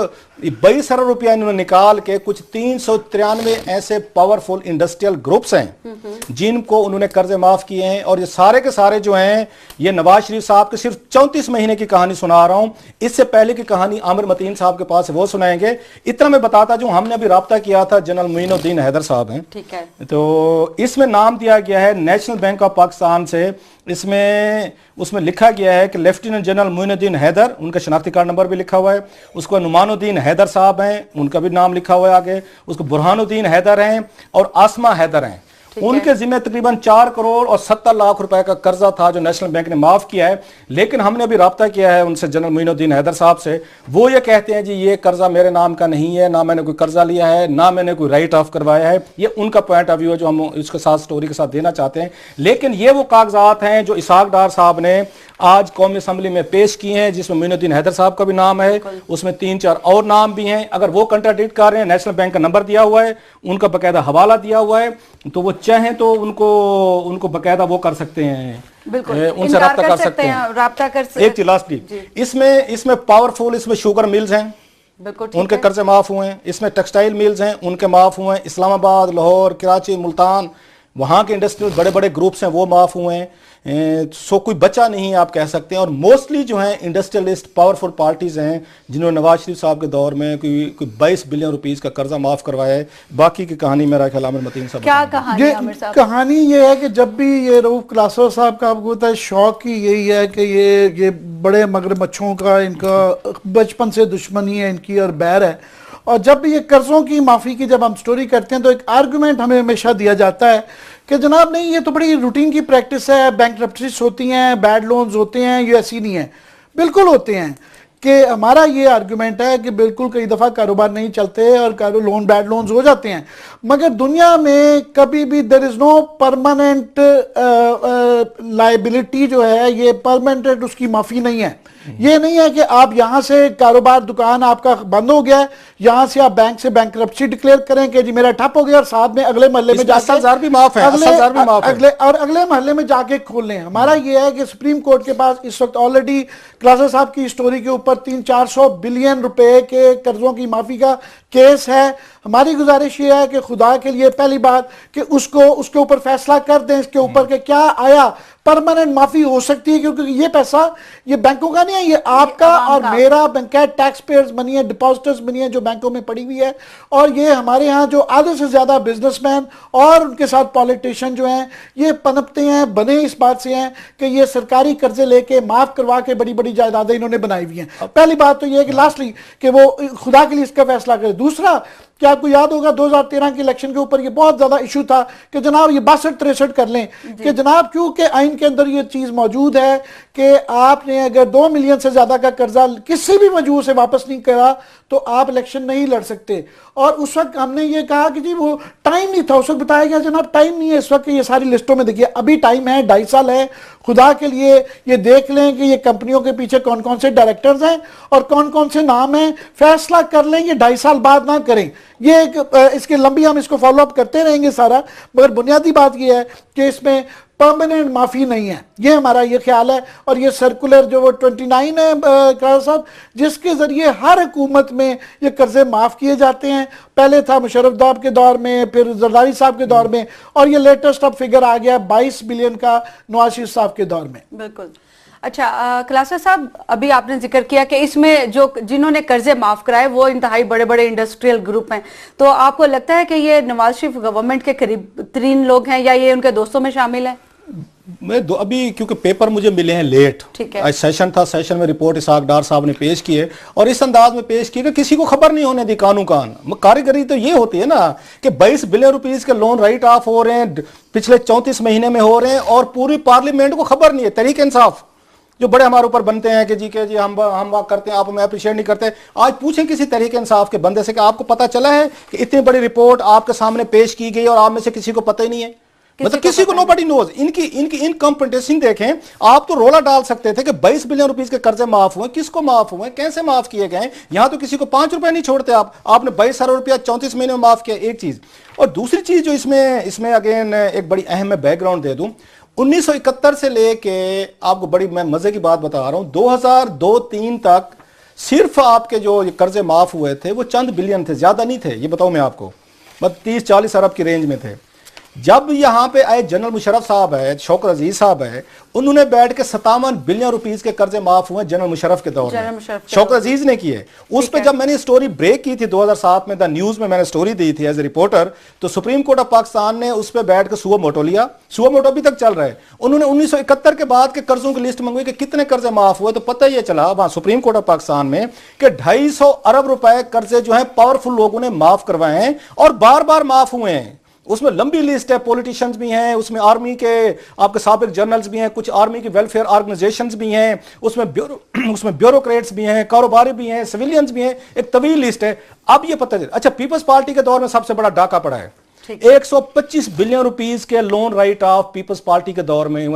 22 अरब रुपया इन्होंने निकाल के कुछ 393 ऐसे पावरफुल इंडस्ट्रियल ग्रुप्स हैं जिनको उन्होंने कर्जे माफ किए हैं। और ये सारे के सारे जो हैं, ये नवाज शरीफ साहब के सिर्फ 34 महीने की कहानी सुना रहा हूं, इससे पहले की कहानी आमिर मतीन साहब के पास वो सुनाएंगे। इतना मैं बताता जो हमने अभी राब्ता किया था, जनरल मोइनुद्दीन हैदर साहब हैं, ठीक है, तो इसमें नाम दिया गया है नेशनल बैंक ऑफ पाकिस्तान से। उसमें लिखा गया है कि लेफ्टिनेंट जनरल मोइनुद्दीन हैदर, उनका शनाख्ती कार्ड नंबर भी लिखा हुआ है। उसको नुमानुद्दीन हैदर साहब हैं, उनका भी नाम लिखा हुआ है आगे। उसको बुरहानुद्दीन हैदर हैं और आसमा हैदर हैं। उनके जिम्मे तकरीबन 4 करोड़ और 70 लाख रुपए का कर्जा था जो नेशनल बैंक ने माफ किया है। लेकिन हमने अभी राब्ता किया है उनसे, जनरल मोइनुद्दीन हैदर साहब से, वो ये कहते हैं जी ये कर्जा मेरे नाम का नहीं है, ना मैंने कोई कर्जा लिया है, ना मैंने कोई राइट ऑफ करवाया है। ये उनका पॉइंट ऑफ व्यू है जो हम इसके साथ स्टोरी के साथ देना चाहते हैं। लेकिन ये वो कागजात हैं जो इसाक डार साहब ने आज कौमी असम्बली में पेश किए हैं, जिसमें मोइनुद्दीन हैदर साहब का भी नाम है, उसमें 3-4 और नाम भी हैं। अगर वो कंट्राडिक्ट कर रहे हैं, नेशनल बैंक का नंबर दिया हुआ है, उनका बकायदा हवाला दिया हुआ है, तो वो चाहें तो उनको बकायदा वो कर सकते हैं, उनसे रब्ता कर सकते हैं। एक चीज लास्ट, इसमें पावरफुल, इसमें शुगर मिल्स हैं, उनके कर्जे माफ हुए हैं। इसमें टेक्सटाइल मिल्स हैं, उनके माफ हुए हैं। इस्लामाबाद, लाहौर, कराची, मुल्तान, वहाँ के इंडस्ट्रियल बड़े बड़े ग्रुप्स हैं, वो माफ हुए हैं। सो कोई बचा नहीं आप कह सकते हैं। और मोस्टली जो हैं इंडस्ट्रियलिस्ट पावरफुल पार्टीज हैं जिन्होंने नवाज शरीफ साहब के दौर में कोई 22 बिलियन रुपीस का कर्जा माफ करवाया है। बाकी की कहानी मेरा ख्याल आमिर मतीन साहब, क्या कहानी ये है कि जब भी ये रऊफ क्लासा साहब का आपको होता है, शौक ही यही है कि ये बड़े मगरमच्छों का इनका बचपन से दुश्मनी है इनकी और बैर है। और जब भी ये कर्जों की माफ़ी की जब हम स्टोरी करते हैं तो एक आर्गूमेंट हमें हमेशा दिया जाता है कि जनाब नहीं, ये तो बड़ी रूटीन की प्रैक्टिस है, बैंकरप्सीज होती हैं, बैड लोन्स होते हैं, ये ऐसी नहीं है। बिल्कुल होते हैं। कि हमारा ये आर्गूमेंट है कि बिल्कुल कई दफ़ा कारोबार नहीं चलते और लोन बैड लोन्स हो जाते हैं, मगर दुनिया में कभी भी there is no permanent liability जो है, ये परमानेंट उसकी माफ़ी नहीं है। ये नहीं है कि आप यहाँ से कारोबार दुकान आपका बंद हो गया है, यहाँ से आप बैंक से बैंकरप्सी डिक्लेयर करें कि जी मेरा ठप हो गया, और साथ में अगले महल्ले में जाकर भी माफ है, अगले महल्ले में जाके खोल लें। हमारा ये है कि सुप्रीम कोर्ट के पास इस वक्त ऑलरेडी क्लासा साहब की स्टोरी के ऊपर 300-400 बिलियन रुपए के कर्जों की माफी का केस है। ہماری گزارش یہ ہے کہ خدا کے لیے پہلی بات کہ اس کے اوپر فیصلہ کر دیں، اس کے اوپر کہ کیا آیا پرماننٹ معافی ہو سکتی ہے، کیونکہ یہ پیسہ یہ بینکوں کا نہیں ہے، یہ آپ کا اور میرا بینک ہے، ٹیکس پیئرز منی ہے، ڈپازٹرز منی ہے جو بینکوں میں پڑی ہوئی ہے. اور یہ ہمارے ہاں جو آدھے سے زیادہ بزنس مین اور ان کے ساتھ پالیٹیشین جو ہیں یہ پنپتے ہیں، بنے اس بات سے ہیں کہ یہ سرکاری قرضے لے کے معاف کروا کے بڑی بڑی جائیدادیں انہوں نے بنائی ہوئی ہیں. پہلی بات تو یہ ہے کہ لاسٹلی کہ وہ خدا کے لیے اس کا فیصلہ کرے. دوسرا کہ آپ کو یاد ہوگا 2013 کے الیکشن کے اوپر یہ بہت زیادہ ایشو تھا کہ جناب یہ 62-63 کر لیں کہ جناب کیونکہ آئین کے اندر یہ چیز موجود ہے کہ آپ نے اگر 2 ملین سے زیادہ کا قرضہ کسی بھی وجہ سے واپس نہیں کرا تو آپ الیکشن نہیں لڑ سکتے. اور اس وقت ہم نے یہ کہا کہ جی وہ ٹائم نہیں تھا، اس وقت بتایا گیا جناب ٹائم نہیں ہے اس وقت، یہ ساری لسٹوں میں دیکھیے ابھی ٹائم ہے، 2.5 سال ہے. خدا کے لیے یہ دیکھ لیں کہ یہ کمپنیوں کے پیچھے کون کون سے ڈائریکٹرز ہیں اور کون کون سے نام ہیں، فیصلہ کر لیں، یہ 2.5 سال بعد نہ کریں. یہ اس کے لمبی ہم اس کو فالو اپ کرتے رہیں گے سارا، مگر بنیادی بات یہ ہے کہ اس میں پرماننٹ معافی نہیں ہے، یہ ہمارا یہ خیال ہے. اور یہ سرکولر جو وہ 29 ہے قرار صاحب، جس کے ذریعے ہر حکومت میں یہ قرضے معاف کیے جاتے ہیں. پہلے تھا مشرف صاحب کے دور میں، پھر زرداری صاحب کے دور میں، اور یہ لیٹسٹ اب فگر آ گیا 22 بلین کا نواز شریف صاحب کے دور میں. بالکل. اچھا کلاسر صاحب، ابھی آپ نے ذکر کیا کہ اس میں جنہوں نے قرضے معاف کرائے وہ انتہائی بڑے بڑے انڈسٹریل گروپ ہیں، تو آپ کو لگتا ہے کہ یہ نواز شریف گورنمنٹ کے قریب ترین لوگ ہیں یا یہ ان کے دوستوں میں شامل ہیں؟ میں ابھی کیونکہ پیپر مجھے ملے ہیں لیٹ، آج سیشن تھا، سیشن میں رپورٹ اسحاق ڈار صاحب نے پیش کی ہے اور اس انداز میں پیش کی کہ کسی کو خبر نہیں ہونے دی کان. کاریگری تو یہ ہوتی ہے نا کہ 22 بلین روپیز کے لون رائٹ آف ہو رہے ہیں پچھلے 34 مہینے میں ہو رہے ہیں اور پوری پارلیمنٹ کو خبر نہیں ہے. تحریک انصاف جو بڑے ہمارے اوپر بنتے ہیں کہ جی ہم بات کرتے ہیں، آپ ہمیں اپریشیٹ نہیں کرتے. آج پوچھیں کسی تحریک انصاف کے بندے سے کہ آپ کو پتہ چلا ہے کہ اتنی بڑی رپورٹ آپ کے سامنے پیش کی گئی اور آپ میں سے کسی کو پتہ ہی نہیں ہے. مطلب کسی کو nobody knows. ان کی انکمپٹنسی دیکھیں. آپ تو رولا ڈال سکتے تھے کہ 22 بلین روپیز کے قرضے معاف ہوئے، کس کو معاف ہوئے، کیسے معاف کیے گئے. یہاں تو کسی کو 5 روپے نہیں چھوڑتے آپ نے 22 ارب روپیہ 34 مہینے میں معاف کیا. ایک چیز. اور دوسری چیز جو اس میں اگین ایک بڑی اہم میں بیک گراؤنڈ دے دوں، 1971 سے لے کے آپ کو بڑی میں مزے کی بات بتا رہا ہوں، 2002-03 تک صرف آپ کے جو قرضے معاف ہوئے تھے وہ چند بلین تھے، زیادہ نہیں تھے. یہ بتاؤں میں آپ کو 30-40 ارب کی رینج میں تھے. جب یہاں پہ آئے جنرل مشرف صاحب ہے، شوکت عزیز صاحب ہے، انہوں نے بیٹھ کے 57 بلین روپیز کے قرضے معاف ہوئے جنرل مشرف کے دور میں، شوکت عزیز نے کیے. اس پہ جب میں نے سٹوری بریک کی تھی 2007 میں، دا نیوز میں نے سٹوری دی تھی ایز اے رپورٹر، تو سپریم کورٹ آف پاکستان نے اس پہ بیٹھ کے سوو موٹو لیا. سوو موٹو ابھی تک چل رہا ہے. انہوں نے 1971 کے بعد کے قرضوں کی لسٹ منگوائی کہ کتنے قرضے معاف ہوئے، تو پتہ یہ چلا وہاں سپریم کورٹ آف پاکستان میں کہ 250 ارب روپے قرضے جو ہیں پاورفل لوگوں نے معاف کروائے ہیں اور بار بار معاف ہوئے ہیں. اس میں لمبی لسٹ ہے، پولیٹیشنز بھی ہیں، اس میں آرمی کے آپ کے سابق جنرلز بھی ہیں، کچھ آرمی کی ویلفیئر آرگنائزیشنز بھی ہیں، اس میں بیوروکریٹس بھی ہیں، کاروباری بھی ہیں، سویلینز بھی ہیں، ایک طویل لسٹ ہے. اب یہ پتہ چلا. اچھا پیپلز پارٹی کے دور میں سب سے بڑا ڈاکہ پڑا ہے، 125 بلین روپیز کے loan write off Peoples Party کے دور میں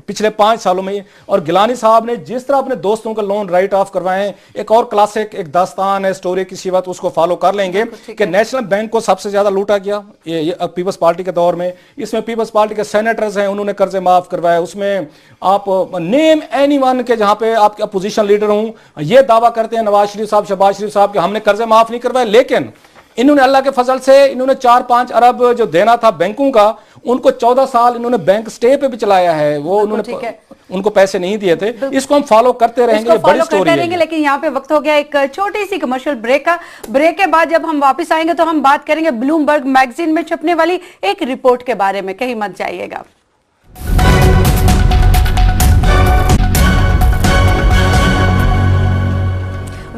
پچھلے 5 سالوں میں. اور گیلانی صاحب نے جس طرح اپنے دوستوں کا لون رائٹ آف کروائے ہیں، ایک اور کلاسک ایک داستان ہے، سٹوری کسی وقت اس کو فالو کر لیں گے کہ نیشنل بینک کو سب سے زیادہ لوٹا گیا یہ پیپلز پارٹی کے دور میں. اس میں پیپلز پارٹی کے سینیٹرز ہیں، انہوں نے قرضے معاف کروائے. اس میں آپ نیم اینی ون کے جہاں پہ آپ کے اپوزیشن لیڈر ہوں یہ دعویٰ کرتے ہیں نواز شریف صاحب، شہباز شریف صاحب کہ ہم نے قرضے معاف نہیں کروائے، لیکن انہوں نے اللہ کے فضل سے انہوں نے 4-5 ارب جو دینا تھا بینکوں کا، ان کو 14 سال انہوں نے بینک سٹے پہ بھی چلایا ہے. وہ انہوں نے ان کو پیسے نہیں دیے تھے. اس کو ہم فالو کرتے رہیں گے، بڑی سٹوری ہے. لیکن یہاں پہ وقت ہو گیا ایک چھوٹی سی کمرشل بریک کا. بریک کے بعد جب ہم واپس آئیں گے تو ہم بات کریں گے بلومبرگ میگزین میں چھپنے والی ایک رپورٹ کے بارے میں. کہیں مت جائیے گا.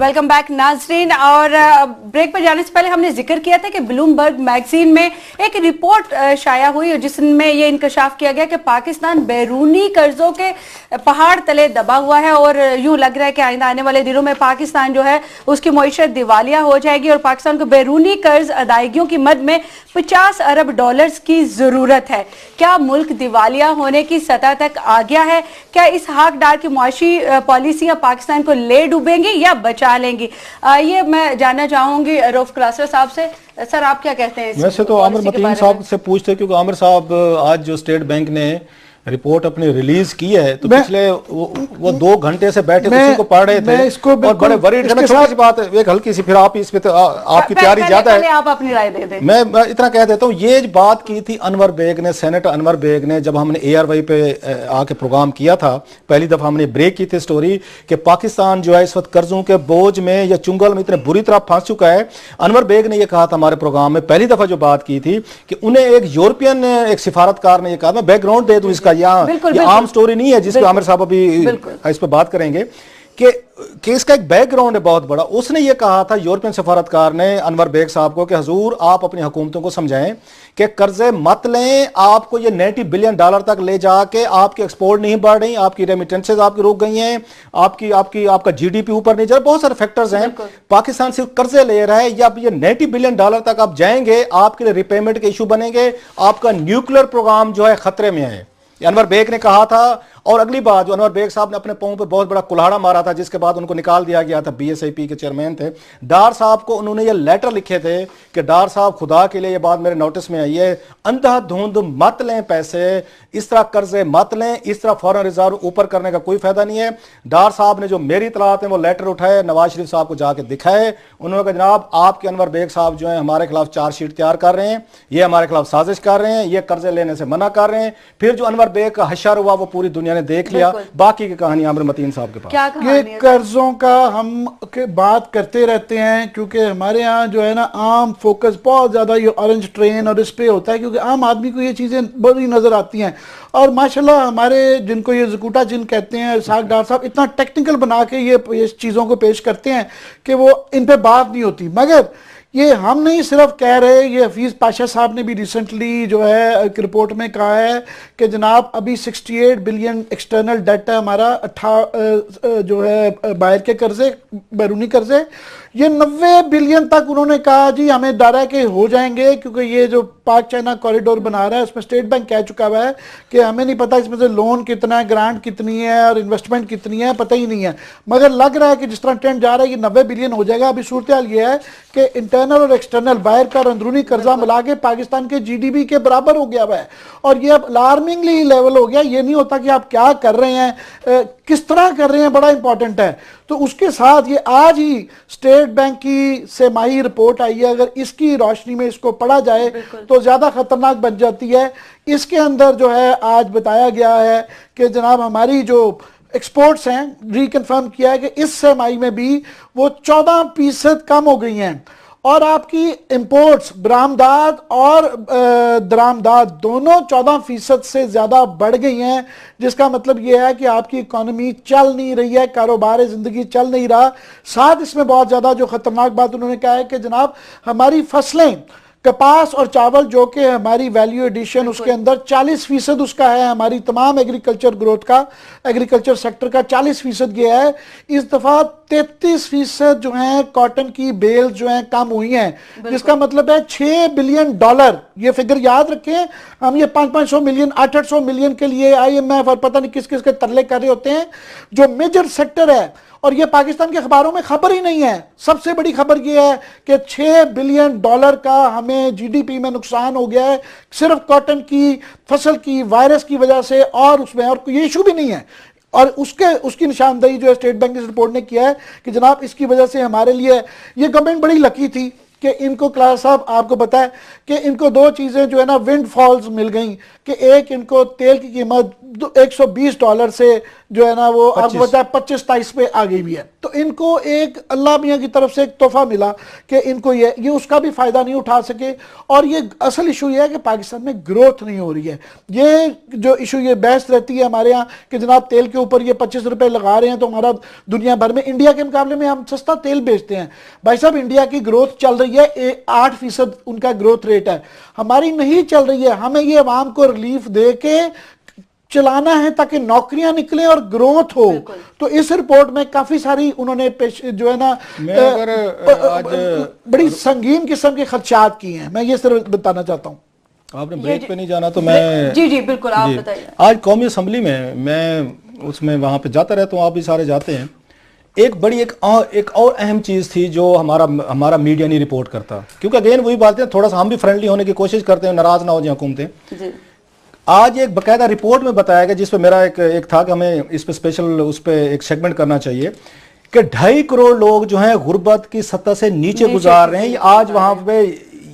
ویلکم بیک ناظرین. اور بریک پر جانے سے پہلے ہم نے ذکر کیا تھا کہ بلومبرگ میگزین میں ایک رپورٹ شائع ہوئی جس میں یہ انکشاف کیا گیا کہ پاکستان بیرونی قرضوں کے پہاڑ تلے دبا ہوا ہے اور یوں لگ رہا ہے کہ آئندہ آنے والے دنوں میں پاکستان جو ہے اس کی معیشت دیوالیہ ہو جائے گی اور پاکستان کو بیرونی قرض ادائیگیوں کی مد میں 50 ارب ڈالرز کی ضرورت ہے. کیا ملک دیوالیہ ہونے کی سطح تک آ گیا ہے؟ کیا اس حق ڈار کی معاشی پالیسیاں پاکستان کو لے ڈوبیں گی یا بچا لیں گی؟ یہ میں جاننا چاہوں گی روف کلاسر صاحب سے. سر آپ کیا کہتے ہیں؟ ویسے تو عامر متین صاحب سے پوچھتے، کیونکہ عامر صاحب آج جو اسٹیٹ بینک نے रिपोर्ट अपनी रिलीज की है तो पिछले वो 2 घंटे से बैठे उसी को पढ़ रहे थे और बड़े वरीड। छोटी सी बात है, एक हल्की सी, फिर आप इस पे आपकी तैयारी ज्यादा है, आप अपनी राय दे दें। मैं इतना कह देता हूँ, ये बात की थी अनवर बेग ने, सेनेटर अनवर बेग ने, जब हमने ARY पे आके प्रोग्राम किया था, पहली दफा हमने ब्रेक की थी स्टोरी कि पाकिस्तान जो है इस वक्त कर्जों के बोझ में या चुंगल में इतने बुरी तरह फंस चुका है। अनवर बेग ने ये कहा था हमारे प्रोग्राम में, पहली दफा जो बात की थी कि उन्हें एक यूरोपियन एक सिफारतकार ने ये कहा, मैं बैकग्राउंड दे दूं इसका, ये आम स्टोरी नहीं है जिसपे आमिर साहब अभी इस पे बात करेंगे कि इसका एक बैकग्राउंड है बहुत बड़ा। उसने ये कहा था यूरोपियन सफारतकार ने अनवर बेग साहब को कि हुजूर आप अपनी हुकूमतों को समझाएं कि कर्जे मत लें, आपको ये $90 बिलियन तक ले जाके आपकी एक्सपोर्ट नहीं बढ़ रही, आपकी रेमिटेंसेज आपकी रुक गई हैं, आपका GDP ऊपर नहीं जा रहा, बहुत सारे फैक्टर्स हैं। पाकिस्तान सिर्फ कर्जे ले रहा है, या अब ये $90 बिलियन तक आप जाएंगे, आपके लिए रिपेमेंट के इशू बनेंगे, आपका न्यूक्लियर प्रोग्राम जो है खतरे में है, अनवर बेग ने कहा था। और अगली बात, जो अनवर बेग साहब ने अपने पांव पे बहुत बड़ा कुल्हाड़ा मारा था, जिसके बाद उनको निकाल दिया गया था, BSIP के चेयरमैन थे डार साहब को, उन्होंने ये लेटर लिखे थे कि डार साहब खुदा के लिए ये बात मेरे नोटिस में आई है, अंधाधुंध मत लें पैसे, इस तरह कर्जे मत लें, इस तरह फॉरेन रिजर्व ऊपर करने का कोई फायदा नहीं है। डार साहब ने जो मेरी इतलात है वो लेटर उठाए, नवाज शरीफ साहब को जाके दिखाए, उन्होंने कहा जनाब आपके अनवर बेग साहब जो है हमारे खिलाफ चार्जशीट तैयार कर रहे हैं, ये हमारे खिलाफ साजिश कर रहे हैं, ये कर्जे लेने से मना कर रहे हैं। फिर जो अनवर बेग का हशर हुआ वो पूरी दुनिया ने देख लिया। बाकी की कहानी आमिर मतीन साहब के पास। ये कर्जों का हम बात करते रहते हैं, क्योंकि हमारे यहाँ जो है ना आम फोकस बहुत ज्यादा ये ऑरेंज ट्रेन और इस पे होता है, क्योंकि आम आदमी को ये चीजें बड़ी नजर आती हैं। और माशाल्लाह हमारे जिनको ये ज़कूटा जिन कहते हैं, इसाक डार साहब इतना टेक्निकल बना के ये चीज़ों को पेश करते हैं कि वो इन पे बात नहीं होती। मगर ये हम नहीं सिर्फ कह रहे, ये हफीज़ पाशा साहब ने भी रिसेंटली जो है एक रिपोर्ट में कहा है कि जनाब अभी 68 बिलियन एक्सटर्नल डेट है हमारा, जो है बाहर के कर्जे, बैरूनी कर्जे, ये 90 बिलियन तक उन्होंने कहा जी हमें डर है कि हो जाएंगे, क्योंकि ये जो पाक चाइना कॉरिडोर बना रहा है उसमें स्टेट बैंक कह चुका हुआ है कि हमें नहीं पता इसमें से लोन कितना है, ग्रांट कितनी है और इन्वेस्टमेंट कितनी है, पता ही नहीं है। मगर लग रहा है कि जिस तरह ट्रेंड जा रहा है ये 90 बिलियन हो जाएगा। अभी सूरत हाल ये है कि इंटरनल और एक्सटर्नल बाहर का और अंदरूनी कर्जा मिला के पाकिस्तान के GDP के बराबर हो गया हुआ है, और ये अब अलार्मिंगली लेवल हो गया। ये नहीं होता कि आप क्या कर रहे हैं, किस तरह कर रहे हैं, बड़ा इंपॉर्टेंट है। तो उसके साथ ये आज ही स्टेट बैंक की सेमाही रिपोर्ट आई है, अगर इसकी रोशनी में इसको पढ़ा जाए तो ज्यादा खतरनाक बन जाती है। इसके अंदर जो है आज बताया गया है कि जनाब हमारी जो एक्सपोर्ट्स हैं, रिकन्फर्म किया है कि इस सेमाही में भी वो 14% कम हो गई हैं, और आपकी इंपोर्ट्स बरामदात और दरामदात दोनों 14% से ज़्यादा बढ़ गई हैं, जिसका मतलब यह है कि आपकी इकोनॉमी चल नहीं रही है, कारोबार ज़िंदगी चल नहीं रहा। साथ इसमें बहुत ज़्यादा जो ख़तरनाक बात उन्होंने कहा है कि जनाब हमारी फसलें, कपास और चावल जो कि हमारी वैल्यू एडिशन उसके अंदर 40% उसका है, हमारी तमाम एग्रीकल्चर ग्रोथ का, एग्रीकल्चर सेक्टर का 40% गया है। इस दफा 33% जो है कॉटन की बेल्स जो हैं कम हुई हैं, जिसका मतलब है $6 बिलियन। ये फिगर याद रखें, हम ये 500 मिलियन 800 मिलियन के लिए IMF और पता नहीं किस किस के तरले कर रहे होते हैं, जो मेजर सेक्टर है। और ये पाकिस्तान के अखबारों में खबर ही नहीं है। सबसे बड़ी खबर ये है कि $6 बिलियन का हमें GDP में नुकसान हो गया है, सिर्फ कॉटन की फसल की वायरस की वजह से, और उसमें और कोई इशू भी नहीं है। और उसकी निशानदेही जो है स्टेट बैंक की रिपोर्ट ने किया है कि जनाब इसकी वजह से हमारे लिए ये गवर्नमेंट बड़ी लकी थी कि इनको, क्लास साहब आपको पता है कि इनको 2 चीज़ें जो है ना विंड फॉल्स मिल गई, कि एक इनको तेल की कीमत $120 से जो है ना वो आपको पता है 25-23 पे आ गई भी है। तो इनको एक अल्लाह मियाँ की तरफ से एक तोहफा मिला कि इनको ये उसका भी फायदा नहीं उठा सके। और ये असल इशू ये है कि पाकिस्तान में ग्रोथ नहीं हो रही है। ये जो इशू ये बहस रहती है हमारे यहाँ कि जनाब तेल के ऊपर ये 25 रुपए लगा रहे हैं तो हमारा दुनिया भर में, इंडिया के मुकाबले में हम सस्ता तेल बेचते हैं। भाई साहब इंडिया की ग्रोथ चल रही है, 8% उनका ग्रोथ रेट है, हमारी नहीं चल रही है। हमें ये अवाम को रिलीफ दे के चलाना है ताकि नौकरियां निकले और ग्रोथ हो। तो इस रिपोर्ट में काफी सारी उन्होंने जो है ना बड़ी संगीन किस्म के खदशात किए हैं। मैं ये सिर्फ बताना चाहता हूँ। आपने ब्रेक पे नहीं जाना तो मैं जी बिल्कुल आप बताइए। आज कौमी असम्बली में मैं उसमें वहां पे जाता रहता हूँ, आप भी सारे जाते हैं। एक और अहम चीज थी जो हमारा मीडिया नहीं रिपोर्ट करता, क्योंकि अगेन वही बात है, थोड़ा सा हम भी फ्रेंडली होने की कोशिश करते हैं, नाराज ना हो जाए हुकूमतें। आज एक बाकायदा रिपोर्ट में बताया गया, जिस पे मेरा एक था कि हमें इस पे स्पेशल उस पे एक सेगमेंट करना चाहिए, कि 2.5 करोड़ लोग जो हैं गुर्बत की सतह से नीचे गुजार रहे हैं। आज वहां पे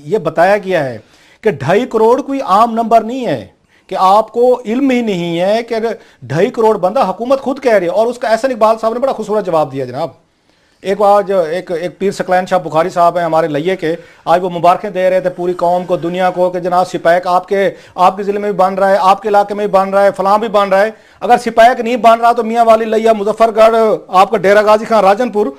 ये बताया गया है कि 2.5 करोड़ कोई आम नंबर नहीं है, कि आपको इल्म ही नहीं है कि 2.5 करोड़ बंदा, हुकूमत खुद कह रही है। और उसका एहसन इकबाल साहब ने बड़ा खूबसूरत जवाब दिया जनाब। एक बार एक पीर सकलैन शाह बुखारी साहब हैं हमारे लइये के, आज वो मुबारकें दे रहे थे पूरी कौम को, दुनिया को, कि जनाब सिपैक आपके ज़िले में भी बन रहा है, आपके इलाके में भी बन रहा है, फलां भी बन रहा है। अगर सिपैक नहीं बन रहा तो मियाँ वाली लैया मुजफ्फरगढ़, आपका डेरा गाजी खान राजनपुर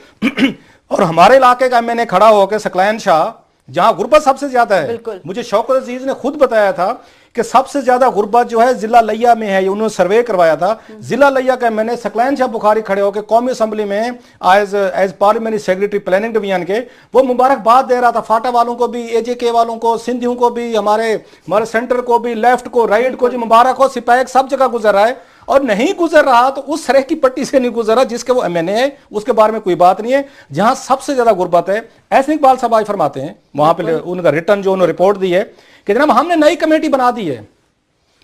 और हमारे इलाके का एमएनए खड़ा होकर सकलैन शाह, जहां गुर्बत सबसे ज्यादा है। मुझे शौकत अजीज ने खुद बताया था कि सबसे ज्यादा गुर्बत जो है जिला लिया में है। उन्होंने सर्वे करवाया था जिला लिया का। मैंने सकलैन शाह बुखारी खड़े होकर कौमी असम्बली में as parliamentary secretary planning division के वो मुबारकबाद दे रहा था फाटा वालों को भी, एजेके वालों को, सिंधियों को भी, हमारे सेंटर को भी, लेफ्ट को, राइट को, जी मुबारक हो, सिपैक सब जगह गुजर रहा है। और नहीं गुजर रहा तो उस सरेह की पट्टी से नहीं गुजर रहा जिसके वो एमएनए है, उसके बारे में कोई बात नहीं है। जहां सबसे ज्यादा गुर्बत है, ऐसे इकबाल साहब आज फरमाते हैं वहां पे उनका रिटर्न जो उन्होंने रिपोर्ट दी है कि जनाब हमने नई कमेटी बना दी है,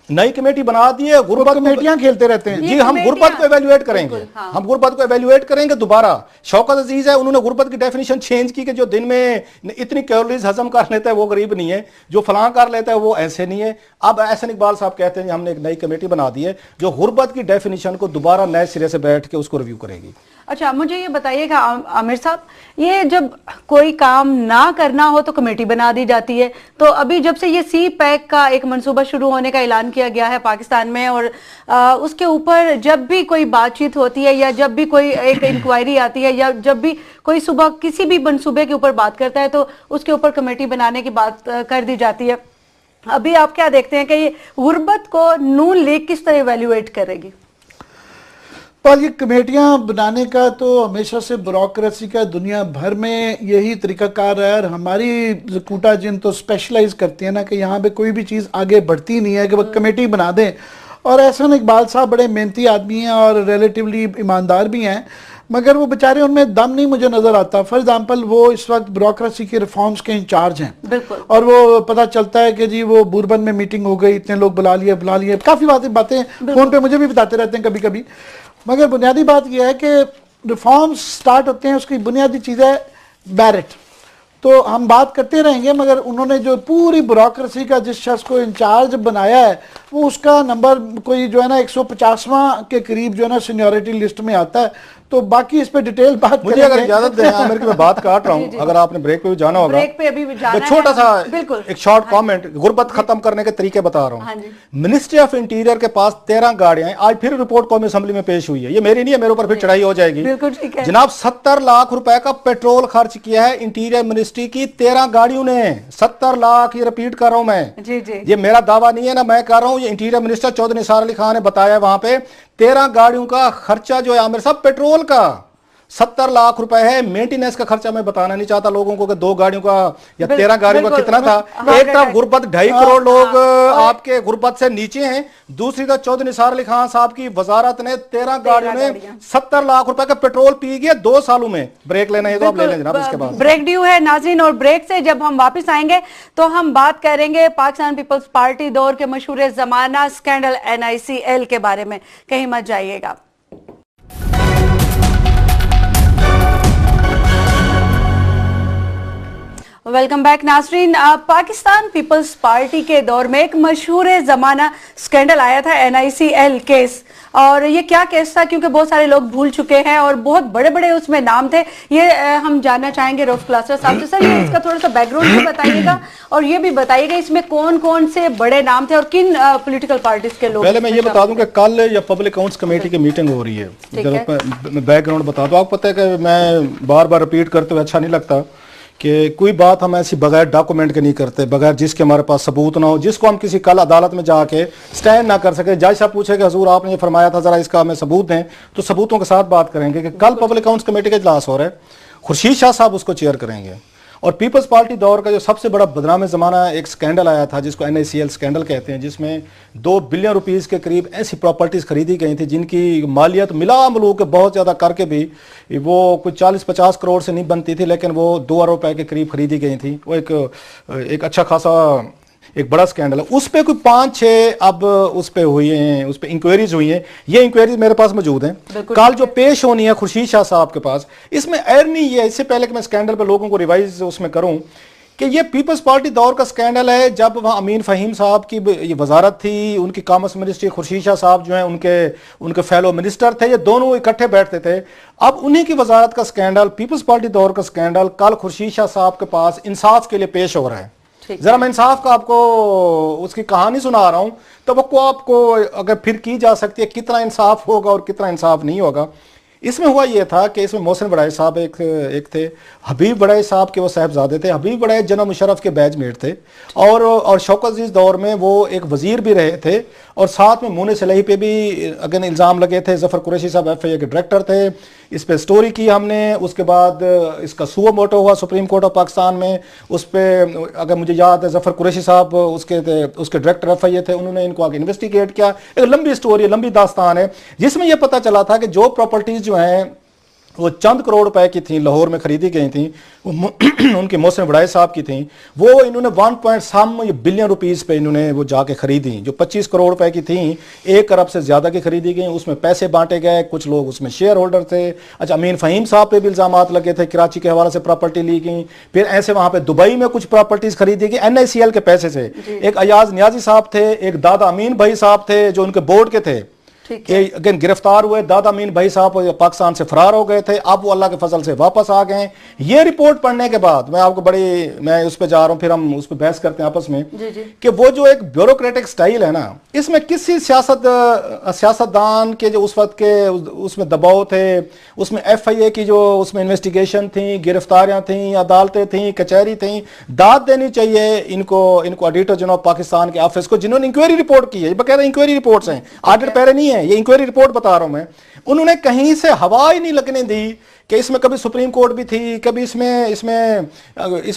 नई कमेटी बना दी है। गुर्बत कमेटियां खेलते रहते हैं जी, हम गुर्बत को एवेल्युएट करेंगे, हम गुर्बत को एवेल्युएट करेंगे दोबारा। शौकत अजीज है, उन्होंने गुर्बत की डेफिनेशन चेंज की कि जो दिन में इतनी कैलोरीज हजम कर लेता है वो गरीब नहीं है, जो फलां कर लेता है वो ऐसे नहीं है। अब एहसन इकबाल साहब कहते हैं हमने एक नई कमेटी बना दी है जो गुर्बत की डेफिनेशन को दोबारा नए सिरे से बैठ के उसको रिव्यू करेगी। अच्छा, मुझे ये बताइएगा आमिर साहब, ये जब कोई काम ना करना हो तो कमेटी बना दी जाती है, तो अभी जब से ये सी पैक का एक मंसूबा शुरू होने का ऐलान किया गया है पाकिस्तान में, और उसके ऊपर जब भी कोई बातचीत होती है या जब भी कोई एक इंक्वायरी आती है या जब भी कोई सुबह किसी भी मंसूबे के ऊपर बात करता है तो उसके ऊपर कमेटी बनाने की बात कर दी जाती है। अभी आप क्या देखते हैं कि ये गुर्बत को नून लीग किस तरह इवेल्युएट करेगी? पर ये कमेटियां बनाने का तो हमेशा से ब्यूरोक्रेसी का दुनिया भर में यही तरीकाकार है, और हमारी कूटा जिन तो स्पेशलाइज करती है ना कि यहाँ पे कोई भी चीज़ आगे बढ़ती नहीं है कि वो कमेटी बना दें। और एहसन इकबाल साहब बड़े मेहनती आदमी हैं और रिलेटिवली ईमानदार भी हैं, मगर वो बेचारे उनमें दम नहीं मुझे नज़र आता। फॉर एग्जाम्पल वो इस वक्त ब्यूरोक्रेसी के रिफॉर्म्स के इंचार्ज हैं, और वो पता चलता है कि जी वो बुरबन में मीटिंग हो गई, इतने लोग बुला लिए, काफ़ी बातें फ़ोन पे मुझे भी बताते रहते हैं कभी कभी। मगर बुनियादी बात यह है कि रिफॉर्म्स स्टार्ट होते हैं, उसकी बुनियादी चीज़ है बैरेट। तो हम बात करते रहेंगे, मगर उन्होंने जो पूरी ब्यूरोक्रेसी का जिस शख्स को इंचार्ज बनाया है वो उसका नंबर कोई जो है ना 150वां के करीब जो है ना सीनियरिटी लिस्ट में आता है। तो बाकी इस पे डिटेल बात मुझे अगर इजाजत दें आमिर की मैं बात काट रहा हूँ, अगर आपने ब्रेक पे भी जाना होगा, ब्रेक पे अभी भी जाना है, छोटा सा एक शॉर्ट कमेंट गुर्बत खत्म करने के तरीके बता रहा हूँ। मिनिस्ट्री ऑफ इंटीरियर के पास 13 गाड़ियां, आज फिर रिपोर्ट कौमी असेंबली में पेश हुई है, ये मेरी नहीं है, मेरे ऊपर फिर चढ़ाई हो जाएगी। जनाब 70 लाख रुपए का पेट्रोल खर्च किया है इंटीरियर मिनिस्ट्री की 13 गाड़ियों ने, 70 लाख, ये रिपीट कर रहा हूं मैं, ये मेरा दावा नहीं है ना, मैं कर रहा हूं, ये इंटीरियर मिनिस्टर चौधरी निसार अली खान ने बताया वहां पे 13 गाड़ियों का खर्चा जो है आमिर साहब पेट्रोल का 70 लाख रुपए है। मेंटेनेंस का खर्चा मैं बताना नहीं चाहता लोगों को कि 2 गाड़ियों का या 13 गाड़ियों का कितना था। एक तरफ गुर्बत 2.5 करोड़ लोग आपके गुर्बत से नीचे हैं, दूसरी तरफ चौधरी निसार अली खान साहब की वजारत ने 13 गाड़ियों ने 70 लाख रुपए का पेट्रोल पी गया 2 सालों में। ब्रेक लेना है तो आप ले लें जनाब, इसके बाद ब्रेक ड्यू है नाज़रीन, और ब्रेक से जब हम वापस आएंगे तो हम बात करेंगे पाकिस्तान पीपल्स पार्टी दौर के मशहूर जमाना स्कैंडल NICL के बारे में। कहीं मत जाइएगा। वेलकम बैक नाज़रीन। पाकिस्तान पीपल्स पार्टी के दौर में एक मशहूर जमाना स्कैंडल आया था NICL केस, और ये क्या केस था क्योंकि बहुत सारे लोग भूल चुके हैं और बहुत बड़े बड़े उसमें नाम थे। ये हम जानना चाहेंगे रऊफ क्लासर साहब से। सर, ये इसका थोड़ा सा बैकग्राउंड भी बताइएगा और ये भी बताइएगा इसमें कौन कौन से बड़े नाम थे और किन पॉलिटिकल पार्टीज के लोग। पहले मैं ये बता दूं कि कल या पब्लिक अकाउंट्स कमेटी की मीटिंग हो रही है, मैं बैकग्राउंड बता दूं। आपको पता है कि मैं बार बार रिपीट करते हुए अच्छा नहीं लगता कि कोई बात हम ऐसी बगैर डॉक्यूमेंट के नहीं करते, बगैर जिसके हमारे पास सबूत ना हो, जिसको हम किसी कल अदालत में जाके स्टैंड ना कर सके। जज साहब पूछे कि हजूर आपने ये फरमाया था, जरा इसका हमें सबूत दें, तो सबूतों के साथ बात करेंगे। कि कल पब्लिक अकाउंट्स कमेटी का इजलास हो रहा है, खुर्शीद शाह साहब उसको चेयर करेंगे। और पीपल्स पार्टी दौर का जो सबसे बड़ा बदनाम ज़माना एक स्कैंडल आया था जिसको NICL स्कैंडल कहते हैं, जिसमें 2 बिलियन रुपीस के करीब ऐसी प्रॉपर्टीज़ खरीदी गई थी जिनकी मालियत मिला मलू के बहुत ज़्यादा करके भी वो कुछ 40-50 करोड़ से नहीं बनती थी, लेकिन वो 2 अरब रुपए के करीब खरीदी गई थी। वो एक अच्छा खासा ایک بڑا اسکینڈل ہے, اس پہ کوئی 5-6 اب اس پہ ہوئی ہیں, اس پہ انکوائریز ہوئی ہیں. یہ انکوائریز میرے پاس موجود ہیں, کل جو پیش ہونی ہے خورشید شاہ صاحب کے پاس. اس میں ایرنی یہ ہے, اس سے پہلے کہ میں اسکینڈل پہ لوگوں کو ریوائز اس میں کروں, کہ یہ پیپلز پارٹی دور کا سکینڈل ہے جب وہاں امین فہیم صاحب کی یہ وزارت تھی, ان کی کامرس منسٹری خورشید شاہ صاحب جو ہیں ان کے فیلو منسٹر تھے, یہ دونوں اکٹھے بیٹھتے تھے. اب انہی کی وزارت کا سکینڈل, پیپلز پارٹی دور کا سکینڈل کل خورشید شاہ صاحب کے پاس انصاف کے لیے پیش ہو رہا ہے. ذرا میں انصاف کا آپ کو اس کی کہانی سنا رہا ہوں, توقع آپ کو اگر پھر کی جا سکتی ہے کتنا انصاف ہوگا اور کتنا انصاف نہیں ہوگا. اس میں ہوا یہ تھا کہ اس میں محسن بڑائی صاحب ایک تھے, حبیب بڑائی صاحب کے وہ صاحبزادے تھے. حبیب بڑائی جنرل مشرف کے بیچ میٹ تھے, اور شوکت عزیز دور میں وہ ایک وزیر بھی رہے تھے, اور ساتھ میں مونس صلیحی پہ بھی اگر الزام لگے تھے. ظفر قریشی صاحب ایف آئی اے کے ڈائریکٹر تھے, اس پہ سٹوری کی ہم نے. اس کے بعد اس کا سو موٹو ہوا سپریم کورٹ آف پاکستان میں, اس پہ اگر مجھے یاد ہے ظفر قریشی صاحب اس کے ڈائریکٹر ایف آئی اے تھے, انہوں نے ان کو آگے انویسٹیگیٹ کیا. ایک لمبی سٹوری, لمبی داستان ہے, جس میں یہ پتہ چلا تھا کہ جو پراپرٹیز جو ہیں وہ چند کروڑ روپے کی تھیں, لاہور میں خریدی گئی تھیں, ان کے محسن بڑائی صاحب کی تھیں, وہ انہوں نے 1.7 بلین روپیز پہ انہوں نے وہ جا کے خریدیں. جو 25 کروڑ روپے کی تھیں 1 ارب سے زیادہ کی خریدی گئیں. اس میں پیسے بانٹے گئے, کچھ لوگ اس میں شیئر ہولڈر تھے. اچھا, امین فہیم صاحب پہ بھی الزامات لگے تھے, کراچی کے حوالے سے پراپرٹی لی گئیں. پھر ایسے وہاں پہ دبئی میں کچھ پراپرٹیز خریدی گئی NICL کے پیسے سے. ایک ایاز نیازی صاحب تھے, ایک دادا امین بھائی صاحب تھے جو ان کے بورڈ کے تھے, کہ اگین گرفتار ہوئے. دادا امین بھائی صاحب پاکستان سے فرار ہو گئے تھے, اب وہ اللہ کے فضل سے واپس آ گئے. یہ رپورٹ پڑھنے کے بعد میں آپ کو میں اس پہ جا رہا ہوں, پھر ہم اس پہ بحث کرتے ہیں آپس میں, کہ وہ جو ایک بیوروکریٹک سٹائل ہے نا, اس میں کسی سیاستدان کے جو اس وقت کے اس میں دباؤ تھے, اس میں ایف آئی اے کی جو اس میں انویسٹیگیشن تھیں, گرفتاریاں تھیں, عدالتیں تھیں, کچہری تھیں, داد دینی چاہیے ان کو آڈیٹر جنرل آف پاکستان کے آفس کو, جنہوں نے انکوائری رپورٹ کی ہے. باقاعدہ انکوائری رپورٹس ہیں, آڈٹ پہلے نہیں ہے, یہ انکوائری رپورٹ بتا رہا ہوں میں. انہوں نے کہیں سے ہوا ہی نہیں لگنے دی کہ اس میں کبھی سپریم کورٹ بھی تھی, کبھی اس میں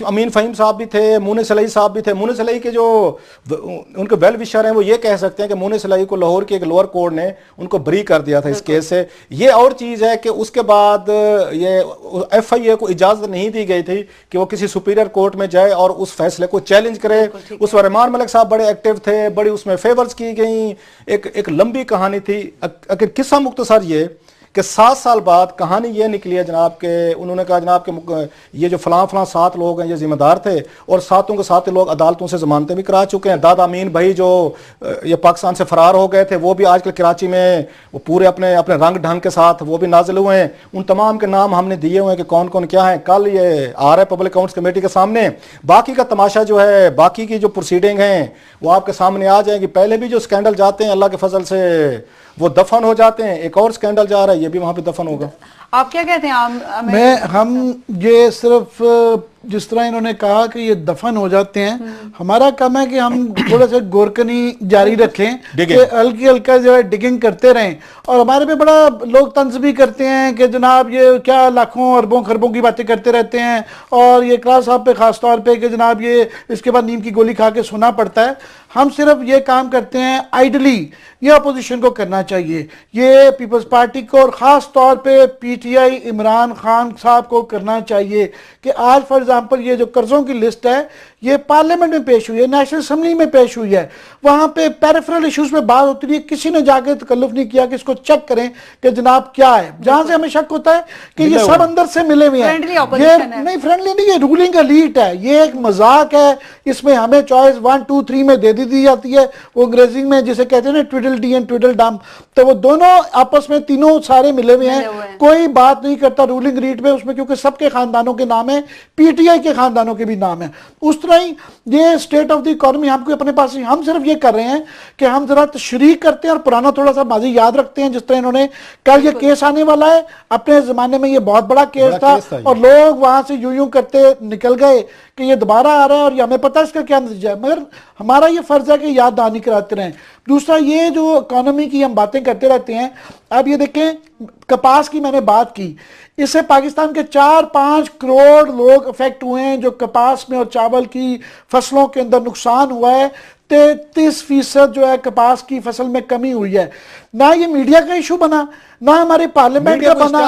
امین فہیم صاحب بھی تھے, مونس صلیحی صاحب بھی تھے. مونس صلیحی کے جو ان کے ویل وشر ہیں وہ یہ کہہ سکتے ہیں کہ مونس صلیحی کو لاہور کی ایک لوور کورٹ نے ان کو بری کر دیا تھا اس کیس سے. یہ اور چیز ہے کہ اس کے بعد یہ ایف آئی اے کو اجازت نہیں دی گئی تھی کہ وہ کسی سپیریئر کورٹ میں جائے اور اس فیصلے کو چیلنج کرے. اس وقت رحمان ملک صاحب بڑے ایکٹیو تھے, بڑی اس میں فیورز کی گئیں. ایک لمبی کہانی تھی. اگر قصہ مختصر یہ کہ 7 سال بعد کہانی یہ نکلی ہے جناب کہ انہوں نے کہا جناب کہ یہ جو فلاں 7 لوگ ہیں یہ ذمہ دار تھے, اور 7 کے 7 لوگ عدالتوں سے ضمانتیں بھی کرا چکے ہیں. دادا امین بھائی جو یہ پاکستان سے فرار ہو گئے تھے, وہ بھی آج کل کراچی میں وہ پورے اپنے رنگ ڈھنگ کے ساتھ وہ بھی نازل ہوئے ہیں. ان تمام کے نام ہم نے دیے ہوئے ہیں کہ کون کون کیا ہیں. کل یہ آ رہا ہے پبلک اکاؤنٹس کمیٹی کے سامنے. باقی کا تماشا جو ہے, باقی کی جو پروسیڈنگ ہیں وہ آپ کے سامنے آ جائیں گی. پہلے بھی جو اسکینڈل جاتے ہیں اللہ کے فضل سے وہ دفن ہو جاتے ہیں, ایک اور سکینڈل جا رہا ہے, یہ بھی وہاں پہ دفن ہوگا. آپ کیا کہتے ہیں؟ ہم یہ صرف جس طرح انہوں نے کہا کہ یہ دفن ہو جاتے ہیں, ہمارا کام ہے کہ ہم تھوڑا سا گورکنی جاری رکھیں, کہ ہلکی ہلکا جو ہے ڈگنگ کرتے رہیں. اور ہمارے پہ بڑا لوگ طنز بھی کرتے ہیں کہ جناب یہ کیا لاکھوں اربوں خربوں کی باتیں کرتے رہتے ہیں, اور یہ اقرار صاحب پہ خاص طور پہ کہ جناب یہ اس کے بعد نیم کی گولی کھا کے سونا پڑتا ہے. ہم صرف یہ کام کرتے ہیں آئیڈلی, یہ اپوزیشن کو کرنا چاہیے, یہ پیپلز پارٹی کو اور خاص طور پہ P T I Imran Khan صاحب کو کرنا چاہیے کہ آج فار ایگزامپل یہ جو قرضوں کی لسٹ ہے یہ پارلیمنٹ میں پیش ہوئی ہے, نیشنل اسمبلی میں پیش ہوئی ہے, وہاں پہ پیریفرل ایشوز پہ بات ہوتی رہی ہے, کسی نے جا کے تکلف نہیں کیا کہ اس کو چیک کریں کہ جناب کیا ہے. جہاں سے ہمیں شک ہوتا ہے کہ یہ سب اندر سے ملے ہوئے ہیں, یہ نہیں فرینڈلی نہیں, یہ رولنگ ایلیٹ ہے, یہ ایک مذاق ہے. اس میں ہمیں چوائس 1 2 3 میں دے دی جاتی ہے, وہ انگریزی میں جسے کہتے ہیں نا ٹویڈل ڈی اینڈ ٹویڈل ڈم, تو وہ دونوں آپس میں تینوں سارے ملے ہوئے ہیں, کوئی بات نہیں کرتا رولنگ ایلیٹ میں اس میں, کیونکہ سب کے خاندانوں کے نام ہیں, پی ٹی آئی کے خاندانوں کے بھی نام ہیں. اس طرح ہی یہ اسٹیٹ آف دی اکانومی ہم کو اپنے پاس, ہم صرف یہ کر رہے ہیں کہ ہم ذرا تشریح کرتے ہیں اور پرانا تھوڑا سا ماضی یاد رکھتے ہیں. جس طرح انہوں نے کل یہ کیس آنے والا ہے, اپنے زمانے میں یہ بہت بڑا کیس تھا اور لوگ وہاں سے یوں کرتے نکل گئے کہ یہ دوبارہ آ رہا ہے اور یہ ہمیں پتہ ہے اس کا کیا نتیجہ ہے, مگر ہمارا یہ فرض ہے کہ یاد دہانی کراتے رہیں. دوسرا یہ جو اکانومی کی ہم باتیں کرتے رہتے ہیں, اب یہ دیکھیں کپاس کی میں نے بات کی, اس سے پاکستان کے 4-5 کروڑ لوگ افیکٹ ہوئے ہیں جو کپاس میں اور چاول کی فصلوں کے اندر نقصان ہوا ہے. 33% जो है कपास की फसल में कमी हुई है। ना ये मीडिया का इशू बना, ना हमारे पार्लियामेंट का बना।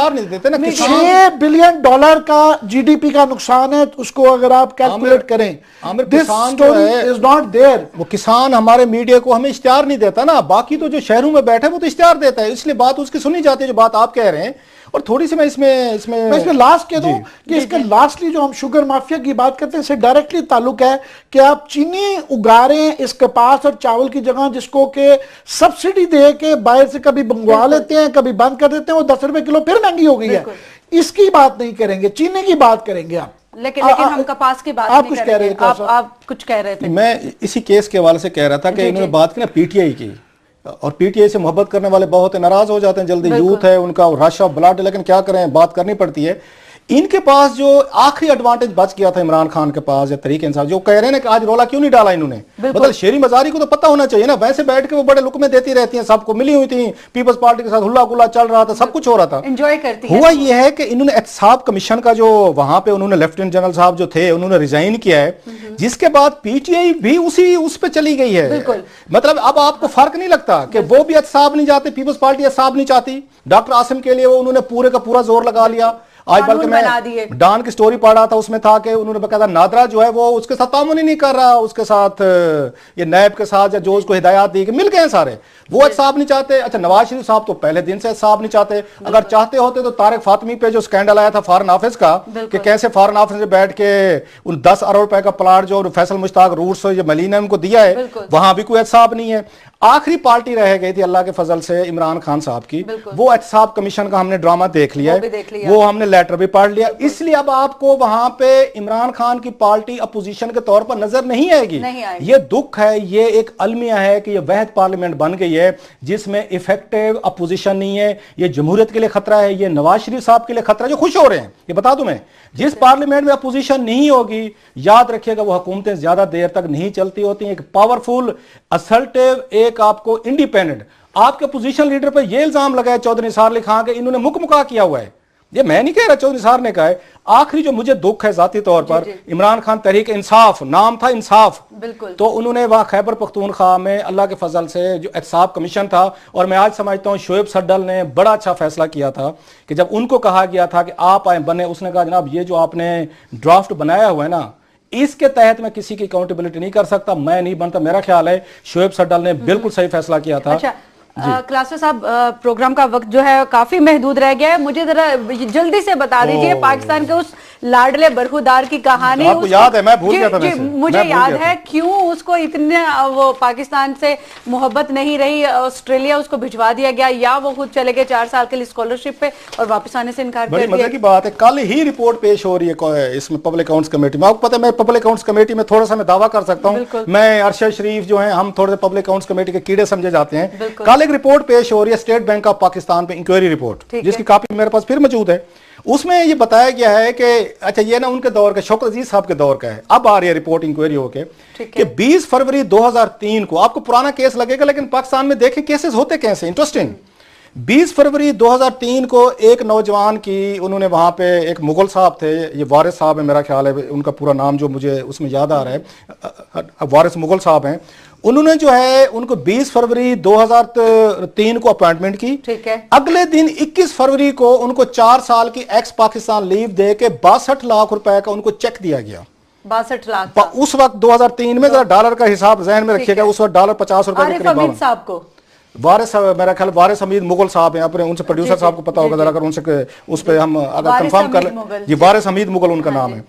$6 बिलियन का जीडीपी का नुकसान है, उसको अगर आप कैलकुलेट करें, this story is not there. वो किसान हमारे मीडिया को हमें इश्तिहार नहीं देता ना, बाकी तो जो शहरों में बैठे वो तो इश्तिहार देता है, इसलिए बात उसकी सुनी जाती है जो बात आप कह रहे हैं। और थोड़ी सी मैं इसमें लास्ट कह दूं कि इसके लास्टली जो हम शुगर माफिया की बात करते हैं, इससे डायरेक्टली ताल्लुक है कि आप चीनी उगा रहे हैं इस कपास और चावल की जगह, जिसको के सब्सिडी दे के बाहर से कभी मंगवा लेते हैं, कभी बंद कर देते हैं, वो 10 रुपए किलो फिर महंगी हो गई है। इसकी बात नहीं करेंगे, चीनी की बात करेंगे आप। लेकिन हम कपास की बात नहीं कर रहे हैं। आप कुछ कह रहे थे। मैं इसी केस के हवाले से कह रहा था कि इन्होंने बात की ना पीटीआई की, और पीटीआई से मोहब्बत करने वाले बहुत नाराज हो जाते हैं जल्दी, यूथ है उनका रश ऑफ ब्लड, लेकिन क्या करें, बात करनी पड़ती है। इनके पास जो आखिरी एडवांटेज बच गया था इमरान खान के पास या तरीके इंसाफ, जो कह रहे हैं ना कि आज रोला क्यों नहीं डाला इन्होंने, मतलब शेरी मजारी को तो पता होना चाहिए ना, वैसे बैठ के वो बड़े लुक में देती रहती हैं, सबको मिली हुई थी, पीपल्स पार्टी के साथ हुल्ला गुल्ला चल रहा था, सब कुछ हो रहा था, एंजॉय करती हुआ ये है कि इन्होंने एहतसाब कमीशन का जो वहां पे उन्होंने लेफ्टिनेंट जनरल साहब जो थे उन्होंने रिजाइन किया है, जिसके बाद पीटीआई भी उस पे चली गई है। मतलब अब आपको फर्क नहीं लगता कि वो भी एहतसाब नहीं जाते, पीपल्स पार्टी एहतसाब नहीं चाहती, डॉक्टर आसिम के लिए वो उन्होंने पूरे का पूरा जोर लगा लिया। आज बल्कि मैं डॉन की स्टोरी पढ़ रहा था, उसमें था कि उन्होंने बकायदा नादरा जो है वो उसके साथ तामुन ही नहीं कर रहा, उसके साथ ये नैब के साथ या जो उसको हिदायत दी कि मिल गए सारे, वो एहतसाब नहीं चाहते। अच्छा, नवाज शरीफ साहब तो पहले दिन से एहतसाब नहीं चाहते, अगर चाहते होते तो तारिक फातमी पे जो स्कैंडल आया था फॉरेन ऑफिस का, कि कैसे फॉरेन ऑफिस में बैठ के उन 10 अरब रुपए का प्लाट जो फैसल मुश्ताक रूट्स या मली ने उनको दिया है, वहां भी कोई एहतसाब नहीं है। आखिरी पार्टी रह गई थी अल्लाह के फजल से इमरान खान साहब की, वो एहतसाब कमीशन का हमने ड्रामा देख लिया है, वो हमने लेटर भी पढ़ लिया, इसलिए अब आपको वहां पे इमरान खान की पार्टी अपोजिशन के तौर पर नजर नहीं आएगी। ये दुख है, ये एक अलमिया है कि ये वहद पार्लियामेंट बन गई है जिसमें इफेक्टिव अपोजिशन नहीं है। ये जमहूरियत के लिए खतरा है, ये नवाज शरीफ साहब के लिए खतरा है जो खुश हो रहे हैं। ये बता दूं मैं, जिस पार्लियामेंट में अपोजिशन नहीं होगी, याद रखिएगा वो हुकूमतें ज्यादा देर तक नहीं चलती होती। एक पावरफुल असल्टिव, एक आपको इंडिपेंडेंट, आपके पोजीशन लीडर पर यह इल्जाम लगाया चौधरी निसार अली खान के इन्होंने मुकमुका किया हुआ है, ये मैं नहीं कह रहा, चौधरी निसार ने कहा है। आखिरी जो मुझे दुख है जाती तौर पर, इमरान खान तहरीक इंसाफ नाम था, इंसाफ, तो उन्होंने वहां खैबर पख्तूनख्वा में अल्लाह के फजल से जो एहतसाब कमीशन था, और मैं आज समझता हूं शोएब सड्डल ने बड़ा अच्छा फैसला किया था कि जब उनको कहा गया था कि आप आए बने, उसने कहा जनाब ये जो आपने ड्राफ्ट बनाया हुआ है ना, इसके तहत मैं किसी की अकाउंटेबिलिटी नहीं कर सकता, मैं नहीं बनता। मेरा ख्याल है शोएब सड्डल ने बिल्कुल सही फैसला किया था। अच्छा, क्लासेस साहब, प्रोग्राम का वक्त जो है काफी महदूद रह गया है, मुझे जरा जल्दी से बता दीजिए पाकिस्तान के उस लाडले बरखुदार की कहानी। आपको याद है? मैं भूल गया था। मुझे याद है क्यों उसको इतने वो पाकिस्तान से मोहब्बत नहीं रही, ऑस्ट्रेलिया उसको भिजवा दिया गया, या वो खुद चले गए 4 साल के लिए स्कॉलरशिप पे और वापस आने से इनकार कर दिया। मजे की बात है, कल ही रिपोर्ट पेश हो रही है इसमें पब्लिक अकाउंट्स कमेटी में। आपको पता है मैं पब्लिक अकाउंट्स कमेटी में थोड़ा सा मैं दावा कर सकता हूँ, मैं अरशद शरीफ जो है, हम थोड़े पब्लिक अकाउंट्स कमेटी के कीड़े समझे जाते हैं। कल एक रिपोर्ट पेश हो रही है स्टेट बैंक ऑफ पाकिस्तान पे, इंक्वायरी रिपोर्ट, जिसकी कॉपी मेरे पास फिर मौजूद है। उसमें ये बताया गया है कि अच्छा ये ना उनके दौर का, शौकत अजीज साहब के दौर का है, अब आ रही है रिपोर्ट इंक्वायरी होके कि 20 फरवरी 2003 को, आपको पुराना केस लगेगा लेकिन पाकिस्तान में देखें केसेस होते कैसे, इंटरेस्टिंग। 20 फरवरी 2003 को एक नौजवान की, उन्होंने वहां पे एक मुगल साहब थे, ये वारिस साहब है मेरा ख्याल है, उनका पूरा नाम जो मुझे उसमें याद आ रहा है, वारिस मुगल साहब हैं, उन्होंने जो है उनको 20 फरवरी 2003 को अपॉइंटमेंट की। ठीक है। अगले दिन 21 फरवरी को उनको 4 साल की एक्स पाकिस्तान लीव दे के 62 लाख रुपए का उनको चेक दिया गया। 62 लाख उस वक्त 2003 में, जरा डॉलर का हिसाब जहन में रखिएगा, उस वक्त डॉलर 50 रुपए के करीब साहब को वारिस, मेरा ख्याल वारिस हमीद मुगल साहब हैं, अपने उनसे प्रोड्यूसर साहब को पता होगा, जरा अगर उनसे उस पे हम अगर कंफर्म कर लें, जी वारिस हमीद मुगल उनका नाम है।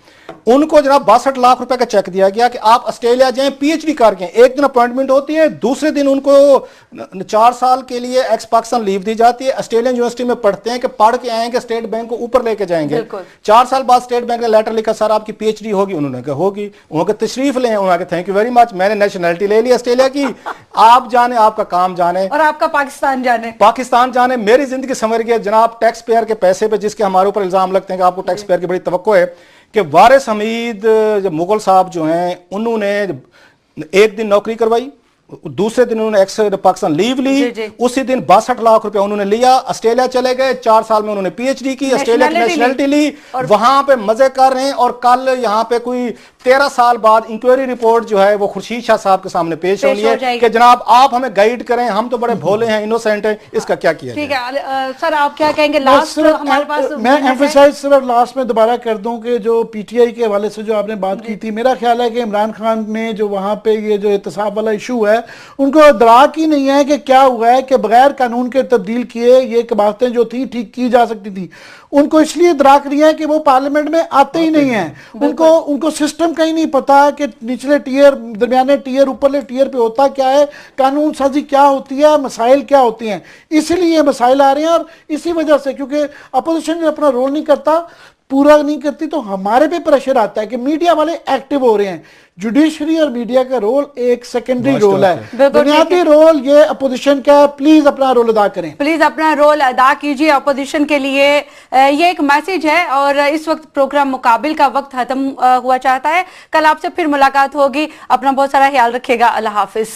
उनको जनाब 62 लाख रुपए का चेक दिया गया कि आप ऑस्ट्रेलिया जाएं, पीएचडी करके। एक दिन अपॉइंटमेंट होती है, दूसरे दिन उनको 4 साल के लिए एक्स पाकिस्तान लीव दी जाती है, ऑस्ट्रेलियन यूनिवर्सिटी में पढ़ते हैं कि पढ़ के आएंगे, स्टेट बैंक को ऊपर लेके जाएंगे। 4 साल बाद स्टेट बैंक ने लेटर लिखा, सर आपकी पीएचडी होगी। उन्होंने कहा होगी। उन्होंने तशरीफ लें, उन्होंने कहा थैंक यू वेरी मच, मैंने नेशनलिटी ले ली ऑस्ट्रेलिया की, आप जाने, आपका काम जाने और आपका पाकिस्तान जाने। मेरी जिंदगी संवर गई जनाब, टैक्स पेयर के पैसे पे, जिसके हमारे ऊपर इल्जाम लगते हैं कि आपको टैक्स पेयर की बड़ी तवक्को है, कि वारिस हमीद मुगल साहब जो हैं, उन्होंने एक दिन नौकरी करवाई, दूसरे दिन उन्होंने एक्स पाकिस्तान लीव जी, ली, जी। उसी दिन 62 लाख रुपए उन्होंने लिया, ऑस्ट्रेलिया चले गए, 4 साल में उन्होंने पीएचडी की, ऑस्ट्रेलिया की नेशनलिटी ली, वहां पे मजे कर रहे हैं। और कल यहाँ पे कोई 13 साल बाद इंक्वायरी रिपोर्ट जो है वो खुर्शीद शाह साहब के सामने पेश होनी है कि जनाब आप हमें गाइड करें, हम तो बड़े भोले हैं, इनोसेंट हैं, इसका क्या किया ठीक है सर, आप क्या कहेंगे? लास्ट हमारे पास मैं एम्फसाइज सिर्फ लास्ट में दोबारा कर दूं कि जो पीटीआई के हवाले से जो आपने बात की थी, मेरा ख्याल है कि इमरान खान ने जो वहां पे ये जो एहतसाब वाला इशू है, उनको इदराक ही नहीं है कि क्या हुआ है कि बगैर कानून के तब्दील किए ये बातें जो थी ठीक की जा सकती थी। उनको इसलिए इदराक नहीं है कि वो पार्लियामेंट में आते ही नहीं है, उनको सिस्टम का ही नहीं पता कि निचले टीयर, दरमियाने टीयर, ऊपरले टीयर पे होता क्या है, कानून साजी क्या होती है, मसाइल क्या होती हैं। इसीलिए मसाइल आ रहे हैं। और इसी वजह से क्योंकि अपोजिशन अपना रोल नहीं करता, पूरा नहीं करती, तो हमारे पे प्रेशर आता है कि मीडिया वाले एक्टिव हो रहे हैं। जुडिशरी और मीडिया का रोल एक सेकेंडरी रोल है, बुनियादी रोल ये अपोजिशन का है। प्लीज अपना रोल अदा करें, प्लीज अपना रोल अदा कीजिए अपोजिशन के लिए। ये एक मैसेज है। और इस वक्त प्रोग्राम मुकाबिल का वक्त खत्म हुआ चाहता है। कल आपसे फिर मुलाकात होगी। अपना बहुत सारा ख्याल रखिएगा। अल्लाह हाफिज।